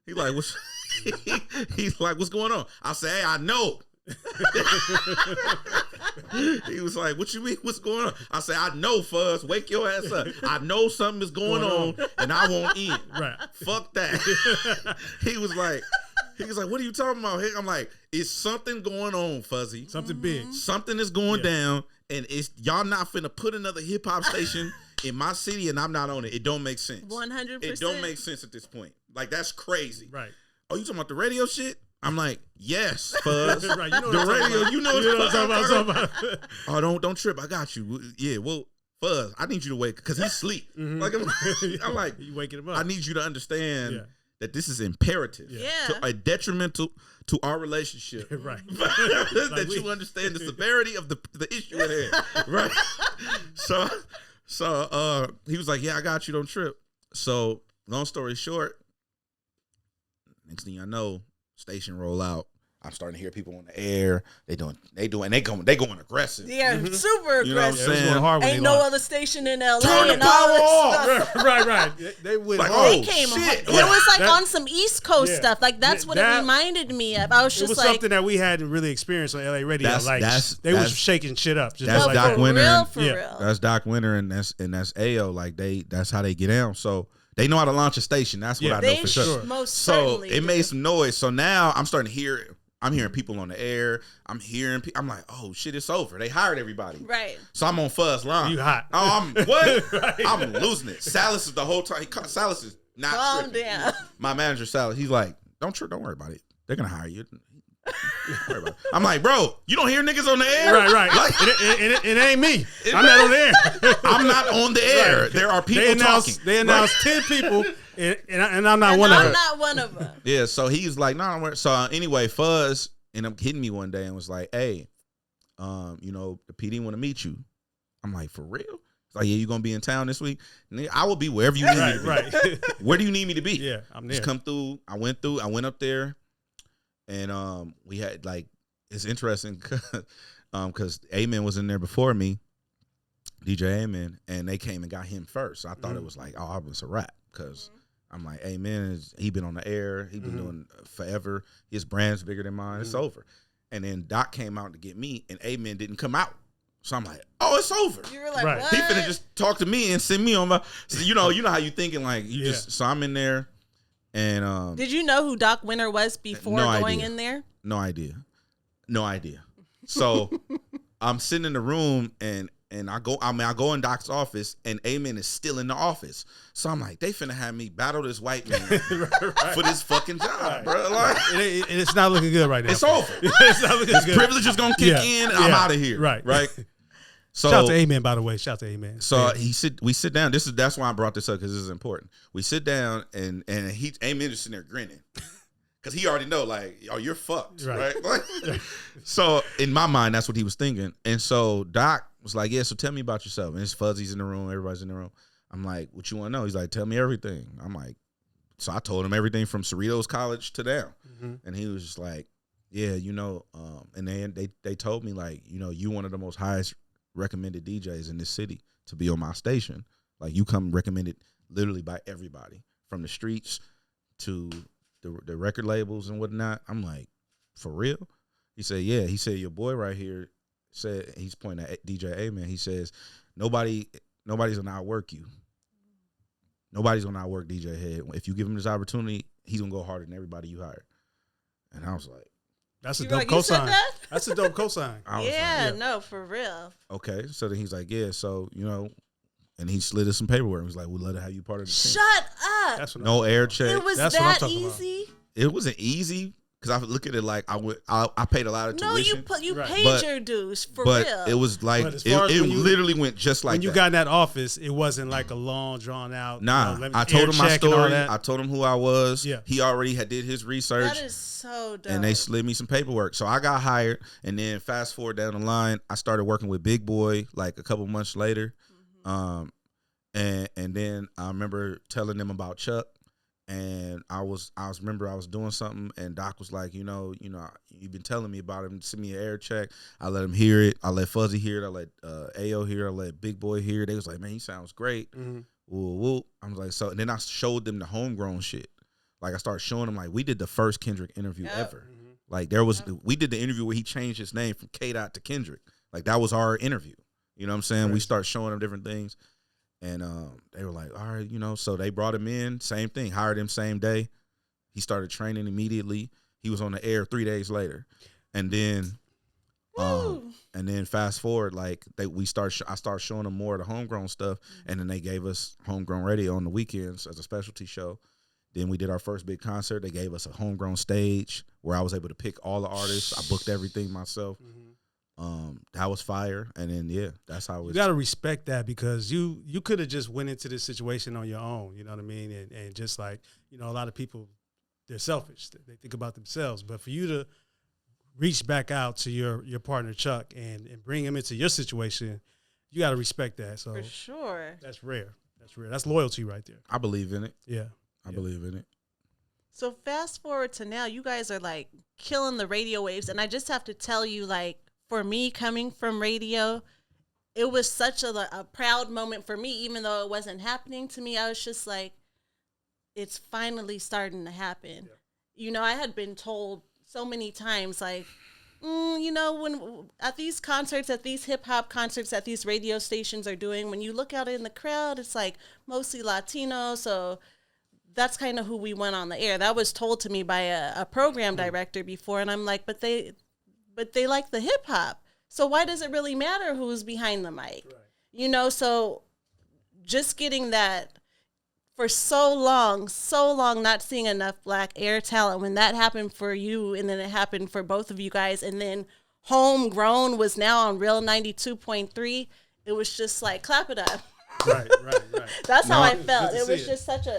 He's like, what's he's like, what's going on? I say, hey, I know. He was like, what you mean? What's going on? I said, I know, Fuzz. Wake your ass up. I know something is going on and I won't eat. Right. Fuck that. He was like, what are you talking about? I'm like, it's something going on, Fuzzy. Something big. Something is going down, and it's y'all not finna put another hip hop station in my city and I'm not on it. It don't make sense. 100%. It don't make sense at this point. Like, that's crazy. Right. Oh, you talking about the radio shit? I'm like, yes, Fuzz. Right. You know The what I'm radio, talking you know what I'm talking about. Oh, don't trip. I got you. Yeah, well, Fuzz, I need you to wake because he's asleep. Like I'm like, you waking him up. I need you to understand that this is imperative. To a detrimental to our relationship. Right. That you understand the severity of the issue at hand. Right. So he was like, yeah, I got you. Don't trip. So long story short, next thing I know, station roll out. I'm starting to hear people on the air. They going aggressive. Yeah, super aggressive. You know what I'm saying? Hard when Ain't they no lost. other station in LA. Turn the and all power that off. stuff. Right. They went Like, hard. oh, They came shit. It was like That- on some East Coast Yeah. stuff. Like that's what That- it reminded me of. I was It just was like, something that we hadn't really experienced on LA radio. They was shaking shit up. Just that's like Doc that. Winter real, and- for yeah. real. That's Doc Winter and that's AO. Like that's how they get down. So they know how to launch a station. That's what I know They for sure. most So certainly it do. made some noise. So now I'm starting to hear. I'm hearing people on the air. I'm like, oh shit, it's over. They hired everybody. Right. So I'm on Fuzz line. You hot. Oh, I'm what? Right. I'm losing it. Salas is the whole time. Salas is not Calm tripping. down. My manager Salas, he's like, don't worry about it. They're gonna hire you. Don't worry about it. I'm like, bro, you don't hear niggas on the air? Right. Like, it ain't me. I'm not on the air. I'm not on the air. Right. There are people talking. They announced 10 people, and I'm not And one of I'm them. not one of them. Yeah, so he's like, no, don't worry. So anyway, Fuzz ended up hitting me one day and was like, hey, the PD want to meet you. I'm like, for real? He's like, yeah, you gonna be in town this week? Nigga, I will be wherever you need me to be. Right. Where do you need me to be? Yeah, I'm there. Just come through. I went up there, and we had like, it's interesting because Amen was in there before me, DJ Amen, and they came and got him first. So I thought it was like, oh, it was a wrap because I'm like, Amen, he been on the air, he been doing forever. His brand's bigger than mine. It's over. And then Doc came out to get me, and Amen didn't come out. So I'm like, oh, it's over. You were like, Right. what? He finna just talk to me and send me on my. So you know how you thinking like you just. So I'm in there, and Did you know who Doc Winter was before No going idea. in there? no idea. So I'm sitting in the room and I go in Doc's office and Amen is still in the office. So I'm like, they finna have me battle this white man for this fucking job, bro. Like, It's not looking good right now. it's over. It's not looking good. Privilege is gonna kick in and I'm out of here. Right. So Shout out to Amen, by the way. Shout out to Amen. So Yeah. we sit down. That's why I brought this up because this is important. We sit down and Amen is sitting there grinning because he already know like, oh, you're fucked, right? Like, so in my mind, that's what he was thinking. And so Doc was like, yeah. So tell me about yourself. And it's Fuzzy's in the room. Everybody's in the room. I'm like, what you want to know? He's like, tell me everything. I'm like, so I told him everything from Cerritos College to down, and he was just like, yeah, and then they told me like, you one of the most highest recommended DJs in this city to be on my station. Like you come recommended literally by everybody from the streets to the record labels and whatnot. I'm like, for real? He said, yeah. He said, your boy right here said, he's pointing at DJ Amen. He says, nobody's gonna outwork you. Nobody's gonna outwork DJ Hed. If you give him this opportunity, he's gonna go harder than everybody you hire. And I was like, That's a You dope like, you said cosign. that? That's a dope cosign. I was Yeah, like, no, for real. okay. So then he's like, yeah, so, and he slid us some paperwork. He was like, we'd love to have you part of the team. Shut up. That's what No I'm air talking check. It was That's what I'm that talking about. easy. It wasn't easy because I look at it like I paid a lot of No, tuition. you Right. paid But- your dues for but real. it was like But as it far as when you- literally went just like when you that. got in that office, it wasn't like a long, drawn out. Nah, let me I told air him my check and all story. that. I told him who I was. Yeah. He already did his research. That is so dope. And they slid me some paperwork. So I got hired. And then fast forward down the line, I started working with Big Boy like a couple months later. And then I remember telling them about Chuck. And I was doing something, and Doc was like, you've been telling me about him. Send me an air check. I let him hear it. I let Fuzzy hear it. I let Ayo hear it. I let Big Boy hear it. They was like, man, he sounds great. Woo, woo. I was like, so, and then I showed them the homegrown shit. Like I started showing them, like we did the first Kendrick interview ever. Like we did the interview where he changed his name from K-Dot to Kendrick. Like that was our interview. You know what I'm saying? We started showing them different things. And they were like, all right, so they brought him in, same thing, hired him same day. He started training immediately. He was on the air 3 days later. And then fast forward, like I started showing them more of the homegrown stuff. And then they gave us Homegrown Radio on the weekends as a specialty show. Then we did our first big concert. They gave us a homegrown stage where I was able to pick all the artists. I booked everything myself. That was fire. And then that's how it was. You got to respect that because you could have just went into this situation on your own. You know what I mean? And just like, a lot of people, they're selfish. They think about themselves. But for you to reach back out to your partner, Chuck, and bring him into your situation, you got to respect that. So for sure. That's rare. That's loyalty right there. I believe in it. Yeah. I believe in it. So fast forward to now, you guys are like killing the radio waves. And I just have to tell you, like, for me coming from radio, it was such a proud moment for me, even though it wasn't happening to me. I was just like, it's finally starting to happen. Yeah. I had been told so many times, like, when at these concerts, at these hip hop concerts, at these radio stations are doing, when you look out in the crowd, it's like mostly Latino. So that's kind of who we want on the air. That was told to me by a program director before. And I'm like, but they like the hip hop. So why does it really matter who's behind the mic? Right. So just getting that for so long, not seeing enough black air talent. When that happened for you and then it happened for both of you guys, and then Homegrown was now on Real 92.3, it was just like, clap it up. Right. That's how I felt. It was just such an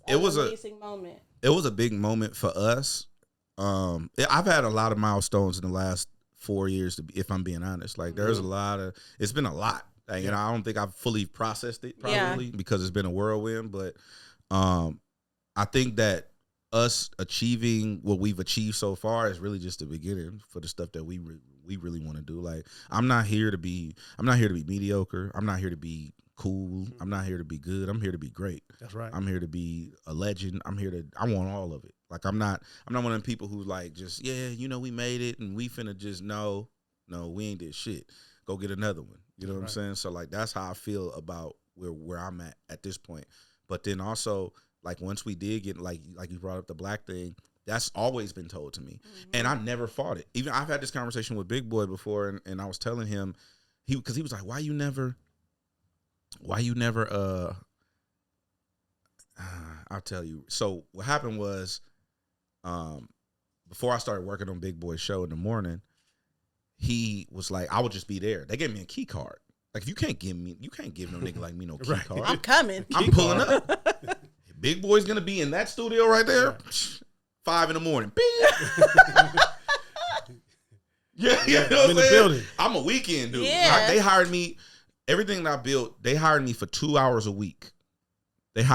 amazing moment. It was a big moment for us. I've had a lot of milestones in the last 4 years, if I'm being honest. Like there's it's been a lot. Like, I don't think I've fully processed it probably because it's been a whirlwind. But I think that us achieving what we've achieved so far is really just the beginning for the stuff that we really want to do. Like I'm not here to be mediocre. I'm not here to be cool. I'm not here to be good. I'm here to be great. That's right. I'm here to be a legend. I want all of it. Like I'm not one of them people who like just, we made it and we finna just no, we ain't did shit. go get another one. You know what I'm saying? So like that's how I feel about where I'm at this point. But then also like once we did get like you brought up the black thing, that's always been told to me, and I never fought it. Even I've had this conversation with Big Boy before, and I was telling him because he was like, why you never I'll tell you. So what happened was, before I started working on Big Boy's show in the morning, he was like, I would just be there. They gave me a key card. Like, if you can't give no nigga like me no key card. I'm coming. I'm pulling up. Big Boy's gonna be in that studio right there. Right. 5 in the morning. Yeah, you know what I'm saying? I'm a weekend dude. Yeah. They hired me. Everything that I built, they hired me for 2 hours a week. That's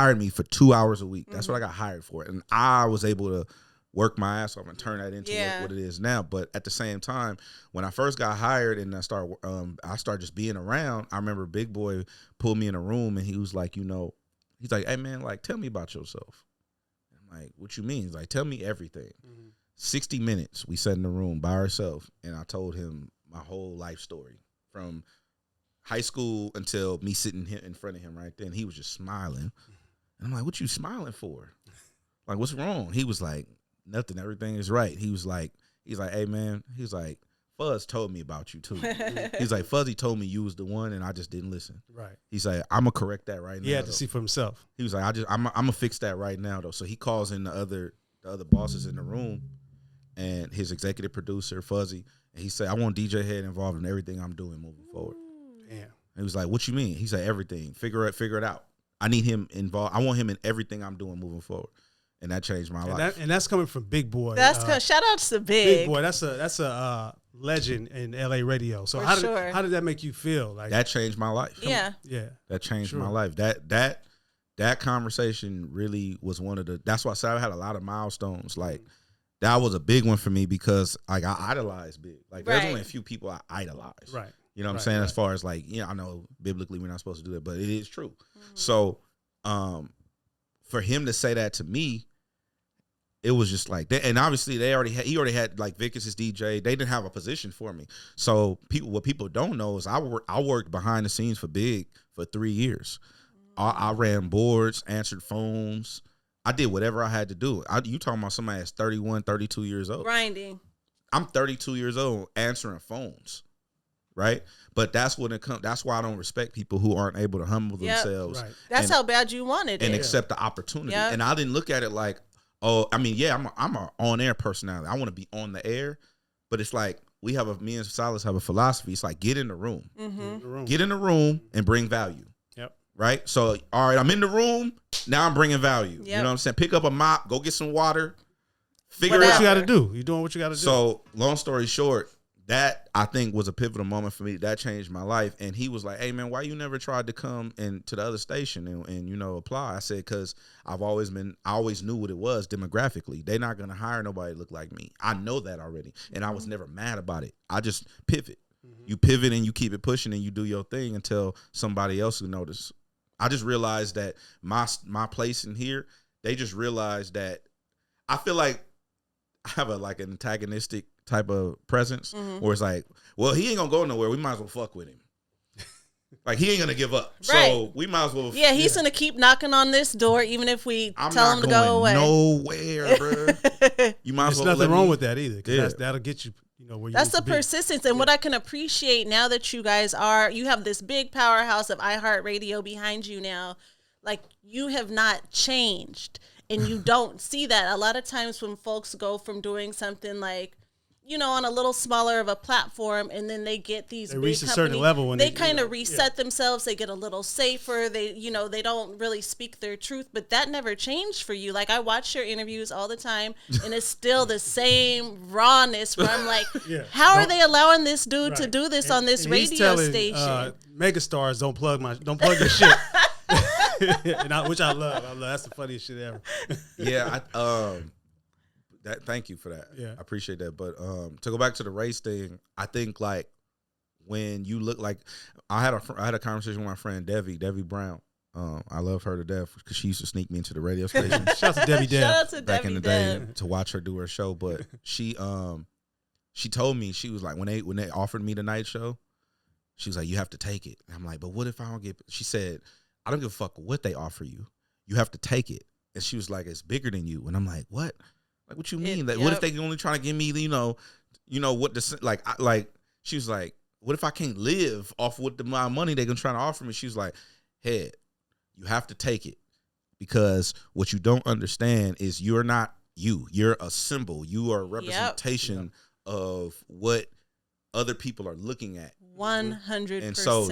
what I got hired for. And I was able to work my ass off and turn that into what it is now. But at the same time, when I first got hired and I started just being around, I remember Big Boy pulled me in a room and he was like, he's like, hey man, like, tell me about yourself. I'm like, what you mean? He's like, tell me everything. 60 minutes we sat in the room by ourselves and I told him my whole life story from high school until me sitting here in front of him right then. He was just smiling. And I'm like, what you smiling for? Like, what's wrong? He was like, nothing. Everything is right. He's like, hey, man. He's like, Fuzz told me about you, too. He's like, Fuzzy told me you was the one, and I just didn't listen. Right. He's like, I'm going to correct that right now. He had to see for himself. He was like, I'm going to fix that right now, though. So he calls in the other bosses in the room and his executive producer, Fuzzy, and he said, I want DJ Hed involved in everything I'm doing moving forward. Damn. And he was like, what you mean? He said, everything. Figure it out. I need him involved. I want him in everything I'm doing moving forwed. And that changed my life. And that's coming from Big Boy. Shout out to Big Boy. That's a legend in LA radio. So how did that make you feel? Like that changed my life. Yeah. That changed my life. That conversation really was one of the. That's why I said I had a lot of milestones. Like that was a big one for me because like I idolized Big. Like there's only a few people I idolize. Right. You know what I'm saying? As far as like, I know biblically we're not supposed to do that, but it is true. So, for him to say that to me, it was just like that. And obviously he already had like Vic as his DJ. They didn't have a position for me. So what people don't know is I worked behind the scenes for Big for 3 years. I ran boards, answered phones. I did whatever I had to do. You talking about somebody that's 31, 32 years old. Grinding. I'm 32 years old answering phones. Right? But that's when it comes. That's why I don't respect people who aren't able to humble themselves. Right. That's how bad you wanted it. And accept the opportunity. Yep. And I didn't look at it like, oh, I mean, yeah, I'm an on-air personality. I want to be on the air. But it's like, me and Silas have a philosophy. It's like, get in the room. Mm-hmm. Get in the room and bring value. Yep. Right? So, all right, I'm in the room. Now I'm bringing value. Yep. You know what I'm saying? Pick up a mop. Go get some water. Figure it out. What you got to do. You're doing what you got to do. So, long story short, that I think was a pivotal moment for me. That changed my life. And he was like, hey man, why you never tried to come to the other station and apply? I said, because I always knew what it was demographically. They're not going to hire nobody to look like me. I know that already. And I was never mad about it. I just pivot. You pivot and you keep it pushing and you do your thing until somebody else will notice. I just realized that my place in here, they just realized that I feel like I have an antagonistic type of presence where it's like, well, he ain't gonna go nowhere. We might as well fuck with him. Like he ain't gonna give up. Right. So we might as well. Yeah, he's gonna keep knocking on this door even if we tell him to go away. Nowhere, bro. You might as well. There's nothing wrong with that either. Because that'll get you. Where you that's the persistence. And what I can appreciate now that you guys you have this big powerhouse of iHeartRadio behind you now. Like you have not changed. And you don't see that. A lot of times when folks go from doing something like, on a little smaller of a platform and then they get these big reach a certain level when they kind of reset themselves. They get a little safer. They, they don't really speak their truth, but that never changed for you. Like I watch your interviews all the time and it's still the same rawness where I'm like, how are they allowing this dude to do this on this radio station? Megastars don't plug your shit. Which I love. That's the funniest shit ever. Thank you for that. Yeah, I appreciate that. But to go back to the race thing, I think like when you look like I had a conversation with my friend Debbie Brown. I love her to death because she used to sneak me into the radio station. Shout out to Debbie Deb. Shout out to back Debbie in the day to watch her do her show. But she told me, she was like when they offered me the night show, She was like, you have to take it. And I'm like, but what if I don't get, she said, I don't give a fuck what they offer you. You have to take it. And she was like, it's bigger than you. And I'm like, what? Like, what you mean? Like, what if they only trying to give me, you know what the, like, she was like, what if I can't live off what the amount of money they're going to try to offer me? She was like, Head, you have to take it, because what you don't understand is you're not you. You're a symbol. You are a representation of what other people are looking at. 100%. And so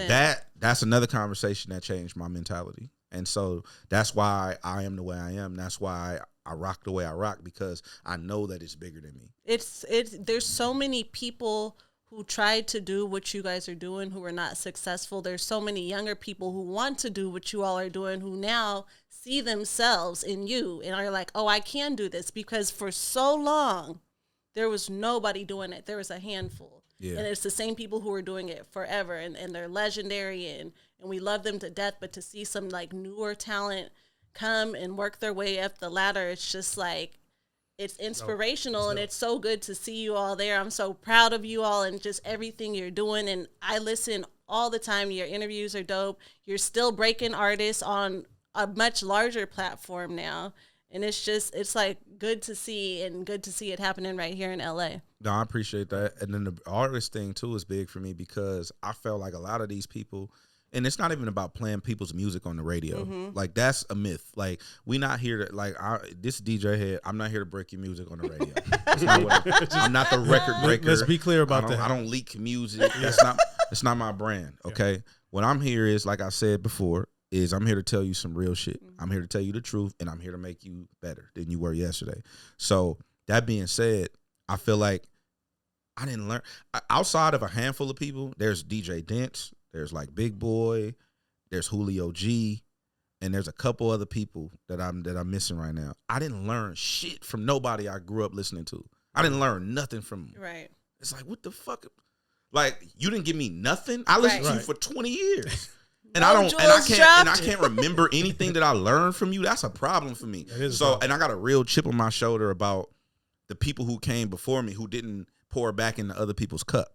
that's another conversation that changed my mentality. And so that's why I am the way I am. That's why I rock the way I rock, because I know that it's bigger than me. There's so many people who tried to do what you guys are doing who are not successful. There's so many younger people who want to do what you all are doing who now see themselves in you and are like, oh, I can do this, because for so long there was nobody doing it. There was a handful. Yeah. And it's the same people who are doing it forever, and they're legendary, and we love them to death. But to see some like newer talent come and work their way up the ladder, it's just like, it's inspirational, and it's so good to see you all there. I'm so proud of you all and just everything you're doing. And I listen all the time. Your interviews are dope. You're still breaking artists on a much larger platform now. And it's like good to see, and good to see it happening right here in LA. No, I appreciate that. And then the artist thing too is big for me, because I felt like a lot of these people, and it's not even about playing people's music on the radio. Mm-hmm. Like, that's a myth. Like, we not here to, like, this is DJ Hed. I'm not here to break your music on the radio. That's not what I'm not the record breaker. Let's be clear about that. I don't leak music. It's not my brand. Okay. Yeah. What I'm here is, like I said before, is I'm here to tell you some real shit. Mm-hmm. I'm here to tell you the truth, and I'm here to make you better than you were yesterday. So that being said, I feel like I didn't learn outside of a handful of people. There's DJ Dents, there's like Big Boy, there's Julio G, and there's a couple other people that I'm missing right now. I didn't learn shit from nobody I grew up listening to. I didn't learn nothing from them. Right. It's like, what the fuck? Like, you didn't give me nothing. I listened to you for 20 years. And I can't remember anything that I learned from you. That's a problem for me. So, and I got a real chip on my shoulder about the people who came before me who didn't pour back into other people's cup.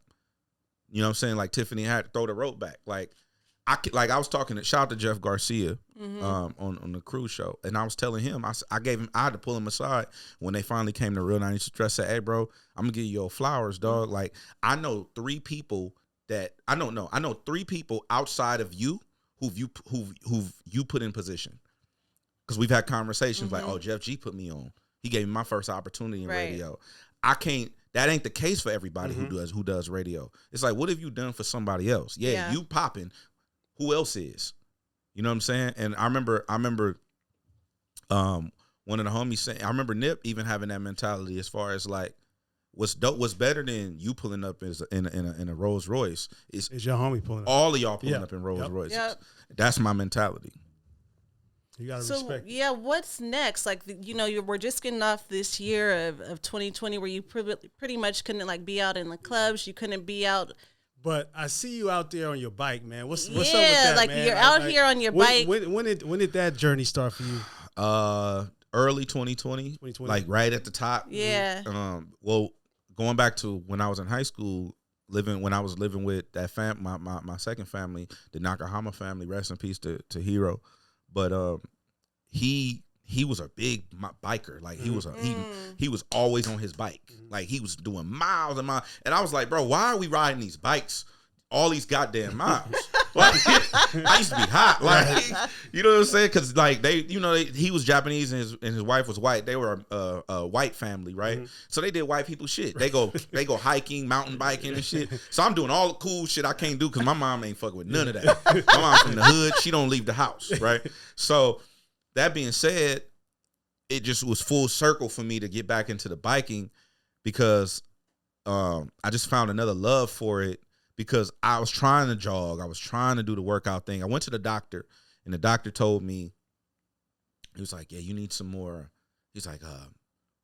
You know what I'm saying? Like Tiffany had to throw the rope back. Like I was talking to, shout out to Jeff Garcia, on the cruise show, and I was telling him, I had to pull him aside when they finally came to Real 90 Stress. Said, hey bro, I'm gonna give you your flowers, dog. Like, I know three people outside of you who've you put in position, because we've had conversations like, oh, Jeff G put me on. He gave me my first opportunity in radio. That ain't the case for everybody who does radio. It's like, what have you done for somebody else? Yeah. You popping. Who else is? You know what I'm saying? And I remember one of the homies saying, I remember Nip even having that mentality as far as like, what's better than you pulling up in a Rolls Royce is your homie pulling up. All of y'all pulling up in Rolls Royces. Yep. That's my mentality. You gotta respect. Yeah, what's next? Like, we're just getting off this year of 2020 where you pretty much couldn't like be out in the clubs. You couldn't be out. But I see you out there on your bike, man. What's up with that, like, man? You're out here on your bike. When did that journey start for you? Early 2020, like right at the top. Yeah. Well, going back to when I was in high school, when I was living with that my second family, the Nakahama family, rest in peace to Hero. But he was a big biker. Like, he was always on his bike. Like, he was doing miles and miles. And I was like, bro, why are we riding these bikes all these goddamn miles? Like, I used to be hot. Like, you know what I'm saying? Because like he was Japanese and his wife was white. They were a white family, right? Mm-hmm. So they did white people shit. They go hiking, mountain biking and shit. So I'm doing all the cool shit I can't do because my mom ain't fucking with none of that. My mom from the hood. She don't leave the house, right? So that being said, it just was full circle for me to get back into the biking, because I just found another love for it. Because I was trying to jog. I was trying to do the workout thing. I went to the doctor, and the doctor told me, he was like, yeah, you need some more. He's like,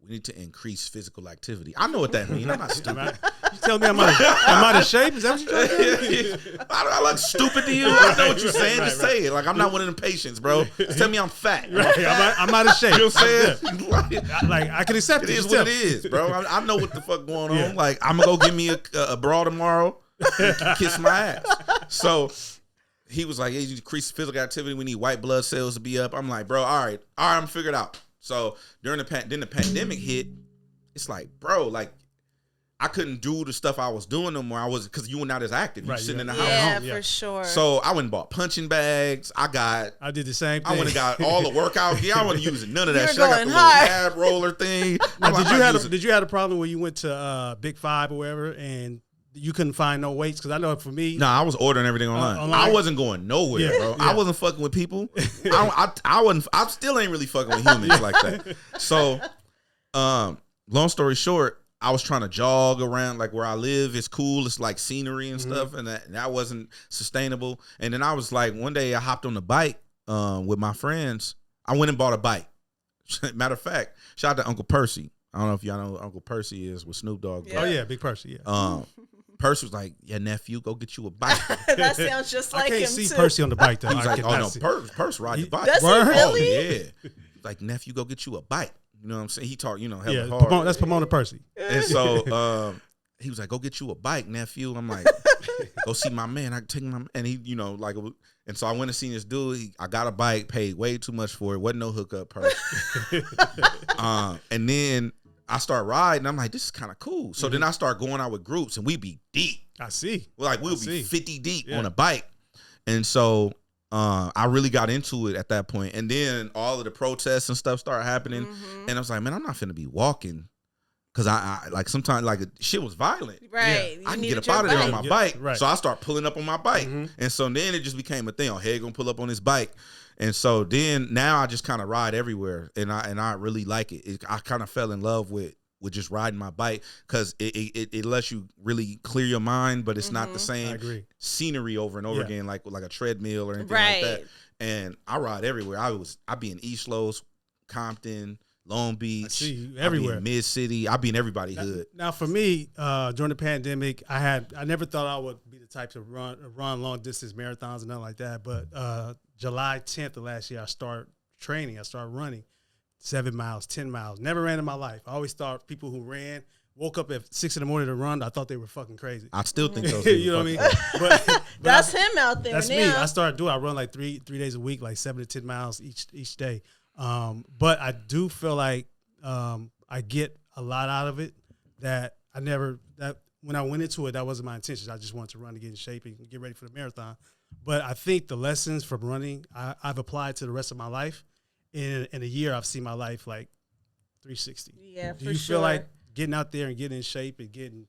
we need to increase physical activity. I know what that means. I'm not stupid. You tell me I'm out of shape? Is that what you're trying to do? I look stupid to you? I know what you're saying. Just say it. Like, I'm not one of them patients, bro. Just tell me I'm fat. Right. I'm out of shape. You know what I'm saying? Like, I can accept it. It is what it is, bro. I know what the fuck going on. Like, I'm going to go give me a bra tomorrow. Kiss my ass. So he was like, hey, you increase physical activity. We need white blood cells to be up. I'm like, bro, all right, I'm figured out. So during the pandemic hit, it's like, bro, like I couldn't do the stuff I was doing no more. I was because you were not as active. You sitting in the house. Yeah, for sure. So I went and bought punching bags. I did the same thing. I went and got all the workout gear. I wasn't using none of that shit. I got the little ab roller thing. Now, did you have a problem when you went to Big Five or wherever and you couldn't find no weights? Because I know for me, I was ordering everything online. I wasn't going nowhere, bro. I wasn't fucking with people. I wasn't. I still ain't really fucking with humans like that. So, long story short, I was trying to jog around like where I live. It's cool. It's like scenery and stuff, and that wasn't sustainable. And then I was like, one day I hopped on the bike with my friends. I went and bought a bike. Matter of fact, shout out to Uncle Percy. I don't know if y'all know who Uncle Percy is with Snoop Dogg. Yeah. Oh yeah, Big Percy. Yeah. Percy was like, "Yeah, nephew, go get you a bike." That sounds just like him. I can't see Percy on the bike though. He was like, "Oh no, Percy ride the bike." Does he really? Oh, yeah. Like, nephew, go get you a bike. You know what I'm saying? He talked, hella hard. That's Pomona Percy. And so he was like, go get you a bike, nephew. I'm like, go see my man. I can take my man. And he, and so I went and seen this dude. I got a bike, paid way too much for it. Wasn't no hookup person. And then I start riding. I'm like, this is kind of cool. So then I start going out with groups and we be deep. I see. We'll be 50 deep on a bike. And so I really got into it at that point. And then all of the protests and stuff started happening. And I was like, man, I'm not finna be walking. Cause I like sometimes like shit was violent. Right. I can get up out of there on my bike. Right. So I start pulling up on my bike. And so then it just became a thing. Oh, Hed gonna pull up on his bike. And so then now I just kind of ride everywhere. And I really like it. I kind of fell in love with just riding my bike because it lets you really clear your mind, but it's not the same scenery over and over again like a treadmill or anything like that. And I ride everywhere. I be in East Los, Compton, Long Beach, everywhere, Mid City. I be in everybody's hood. Now for me, during the pandemic, I never thought I would be the type to run long distance marathons and nothing like that. But July 10th of last year, I started training. I started running 7 miles, 10 miles. Never ran in my life. I always thought people who ran woke up at 6 a.m. to run. I thought they were fucking crazy. I still think those. You know what I mean? But that's him out there. That's now. me. I started doing. I run like three days a week, like 7 to 10 miles each day. But I do feel like I get a lot out of it that when I went into it, that wasn't my intention. I just wanted to run to get in shape and get ready for the marathon. But I think the lessons from running I've applied to the rest of my life. In a year, I've seen my life like 360. Yeah, do you feel like getting out there and getting in shape and getting,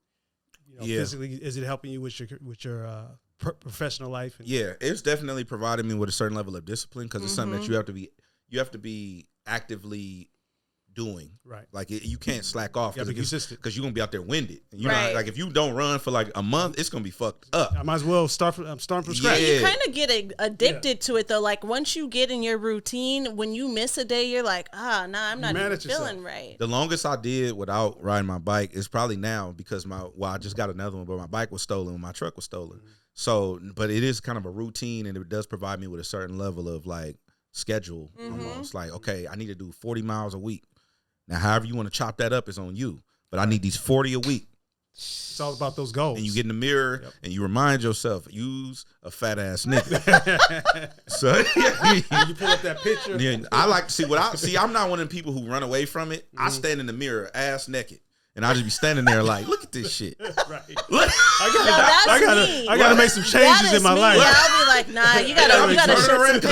physically, is it helping you with your professional life? Yeah, it's definitely provided me with a certain level of discipline because it's something that you have to be actively doing. Right. Like you can't slack off because you're gonna be out there winded. And you're not, like if you don't run for like a month, it's gonna be fucked up. I might as well start from scratch. Yeah, you kind of get addicted to it though. Like once you get in your routine, when you miss a day, you're like, I'm not even feeling right. The longest I did without riding my bike is probably now because I just got another one, but my bike was stolen when my truck was stolen. So, but it is kind of a routine and it does provide me with a certain level of like schedule almost. Like, okay, I need to do 40 miles a week. Now, however you want to chop that up is on you. But I need these 40 a week. It's all about those goals. And you get in the mirror and you remind yourself, use a fat ass nigga. So you pull up that picture. Yeah, I like to see I'm not one of the people who run away from it. I stand in the mirror ass naked. And I just be standing there like, look at this shit. Right. Look. I gotta make some changes in my life. Yeah, I'll be like, nah, you gotta shed some pounds.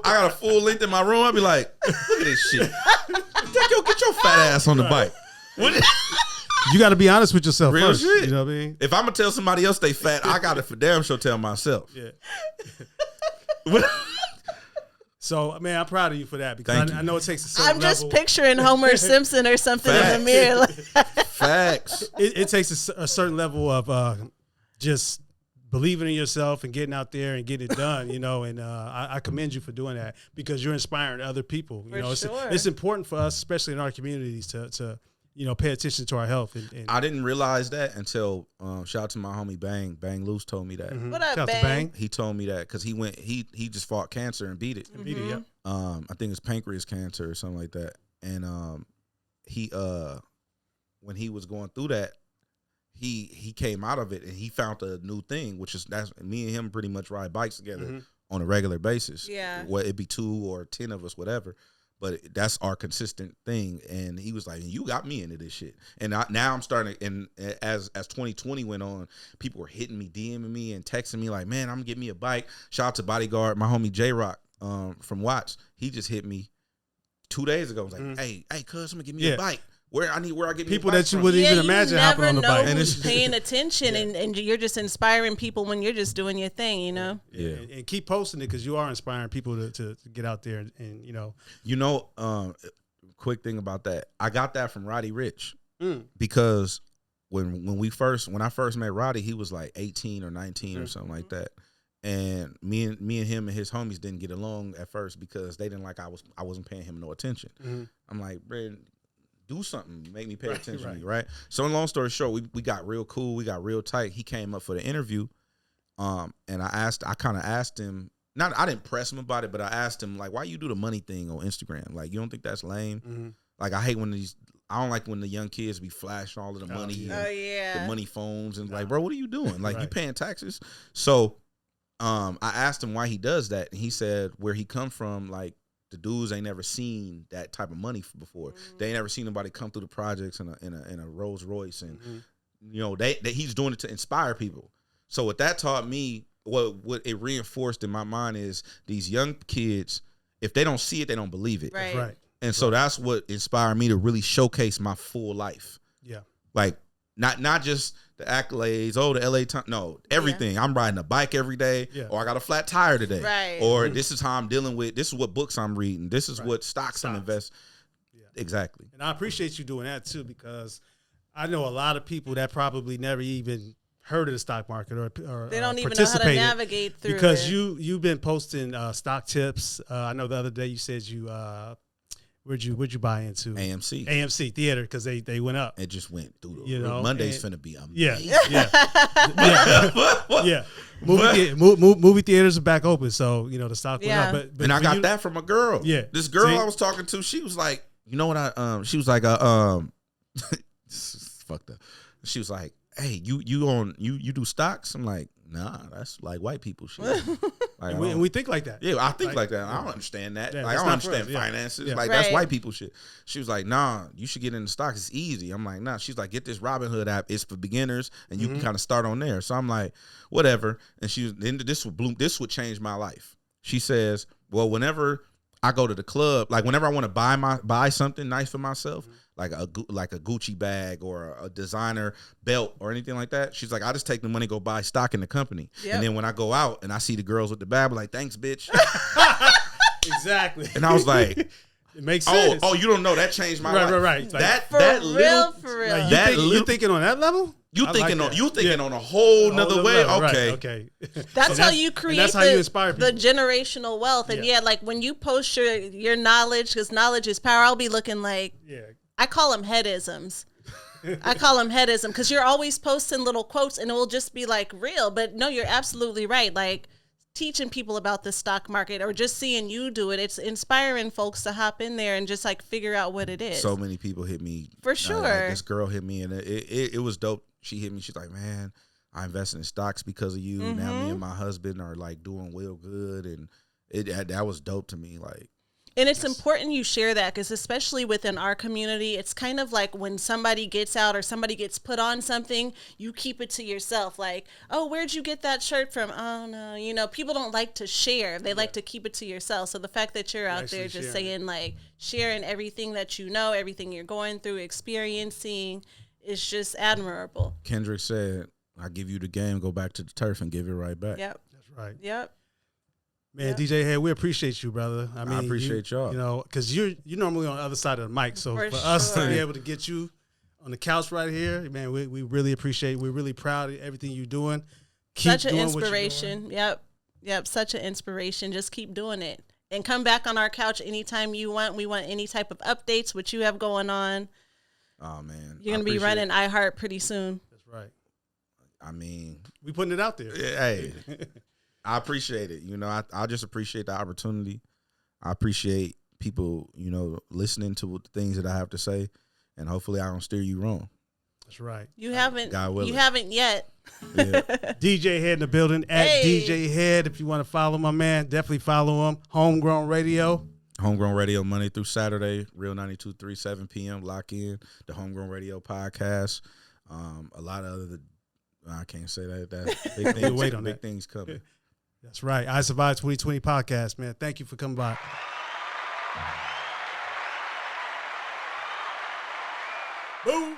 I got a full length in my room. I'll be like, look at this shit. Get your fat ass on the bike. You got to be honest with yourself Real first. Shit. You know what I mean? If I'm gonna tell somebody else they fat, I got to for damn sure tell myself. Yeah. So, man, I'm proud of you for that because I know it takes a certain I'm just level. picturing Homer Simpson or something in the mirror. Facts. It takes a certain level of just believing in yourself and getting out there and getting it done, and I commend you for doing that because you're inspiring other people. It's important for us, especially in our communities, to pay attention to our health. And I didn't realize that until shout out to my homie Bang Loose told me that. What up, shout out to Bang? He told me that because he just fought cancer and beat it. Yeah. I think it's pancreas cancer or something like that. And he when he was going through that, he came out of it and he found a new thing, which is that's me and him pretty much ride bikes together on a regular basis. Yeah. Well, it'd be 2 or 10 of us, whatever. But that's our consistent thing. And he was like, you got me into this shit. And now I'm starting to, and as 2020 went on, people were hitting me, DMing me and texting me like, man, I'm going to get me a bike. Shout out to Bodyguard, my homie J-Rock from Watts. He just hit me 2 days ago. I was like, hey, cuz, I'm going to get me a bike. Where I get people me a bike that you from. wouldn't even imagine hopping on the bike. And who's paying attention, and you're just inspiring people when you're just doing your thing, you know. Yeah, and keep posting it because you are inspiring people to get out there and you know. Quick thing about that, I got that from Roddy Ricch because when I first met Roddy, he was like 18 or 19 or something like that. And me and him and his homies didn't get along at first because they didn't like I wasn't paying him no attention. I'm like, Brandon, do something, make me pay attention to you, right? So long story short, we got real cool, we got real tight. He came up for the interview, and I kind of asked him, I didn't press him about it, but I asked him like, why you do the money thing on Instagram? Like, you don't think that's lame? Like, I don't like when the young kids be flashing all of the money, the money phones, and like, bro, what are you doing? Like, you paying taxes? So, I asked him why he does that, and he said where he come from, like, the dudes ain't never seen that type of money before. They ain't never seen nobody come through the projects in a Rolls Royce, and you know they he's doing it to inspire people. So what that taught me, what it reinforced in my mind is these young kids, if they don't see it, they don't believe it. Right. And so that's what inspired me to really showcase my full life. Yeah. Like not just the accolades, the LA Times, no, everything. I'm riding a bike every day, or I got a flat tire today, right? Or this is how I'm dealing with. This is what books I'm reading. This is what stocks I'm investing. Yeah. Exactly. And I appreciate you doing that too, because I know a lot of people that probably never even heard of the stock market or they don't even know how to navigate through because it. you've been posting stock tips. I know the other day you said you. Where'd you buy into? AMC theater, because they went up. It just went through. Monday's finna be amazing. Yeah. Movie theaters are back open, so the stock went up. But and I got that from a girl. Yeah, this girl I was talking to, she was like, you know what she was like, fucked up. She was like, hey, you do stocks? I'm like, nah, that's like white people shit. Like, and we think like that. Yeah, I think like that. I don't understand that. Yeah, like, I don't understand finances. Yeah. Like, that's white people shit. She was like, nah, you should get into stocks. It's easy. I'm like, nah. She's like, get this Robinhood app. It's for beginners, and you can kind of start on there. So I'm like, whatever. And this would change my life. She says, well, whenever I go to the club, like whenever I want to buy something nice for myself, like a Gucci bag or a designer belt or anything like that, she's like, I just take the money, go buy stock in the company. Yep. And then when I go out and I see the girls with the bag, I'm like, thanks, bitch. Exactly. And I was like, it makes sense. Oh, you don't know, that changed my life. Right. Like, for real. Like, you thinking on that level? You thinking on a whole nother way? Level. Okay. That's how you create that's how you inspire people. The generational wealth. And like when you post your knowledge, because knowledge is power, I'll be looking like, I call them headisms. Because you're always posting little quotes and it will just be like real. But no, you're absolutely right. Like teaching people about the stock market or just seeing you do it, it's inspiring folks to hop in there and just like figure out what it is. So many people hit me. For sure. This girl hit me and it was dope. She hit me. She's like, man, I invested in stocks because of you. Now me and my husband are like doing real good. And that was dope to me. Like, and it's important you share that because especially within our community, it's kind of like when somebody gets out or somebody gets put on something, you keep it to yourself. Like, oh, where'd you get that shirt from? Oh, no. People don't like to share. They like to keep it to yourself. So the fact that you're out there just saying, like, sharing everything that you know, everything you're going through, experiencing, is just admirable. Kendrick said, I give you the game, go back to the turf and give it right back. Yep. That's right. Yep. Man, DJ Hed, we appreciate you, brother. I mean, appreciate y'all. Because you're normally on the other side of the mic. So for us to be able to get you on the couch right here, man, we really appreciate it. We're really proud of everything you're doing. Such an inspiration. Yep. Such an inspiration. Just keep doing it. And come back on our couch anytime you want. We want any type of updates, what you have going on. Oh, man. You're going to be running iHeart pretty soon. That's right. I mean, we putting it out there. Hey. I appreciate it. I just appreciate the opportunity. I appreciate people, listening to the things that I have to say, and hopefully I don't steer you wrong. That's right. You haven't. God willing. You haven't yet. Yeah. DJ Hed in the building at DJ Hed. If you want to follow my man, definitely follow him. Homegrown Radio. Homegrown Radio Monday through Saturday, Real 92.3, 7 p.m. Lock in the Homegrown Radio podcast. A lot of other, I can't say that. Big things, wait on big that. things coming. That's right. I Survive 2020 podcast, man. Thank you for coming by. Boom.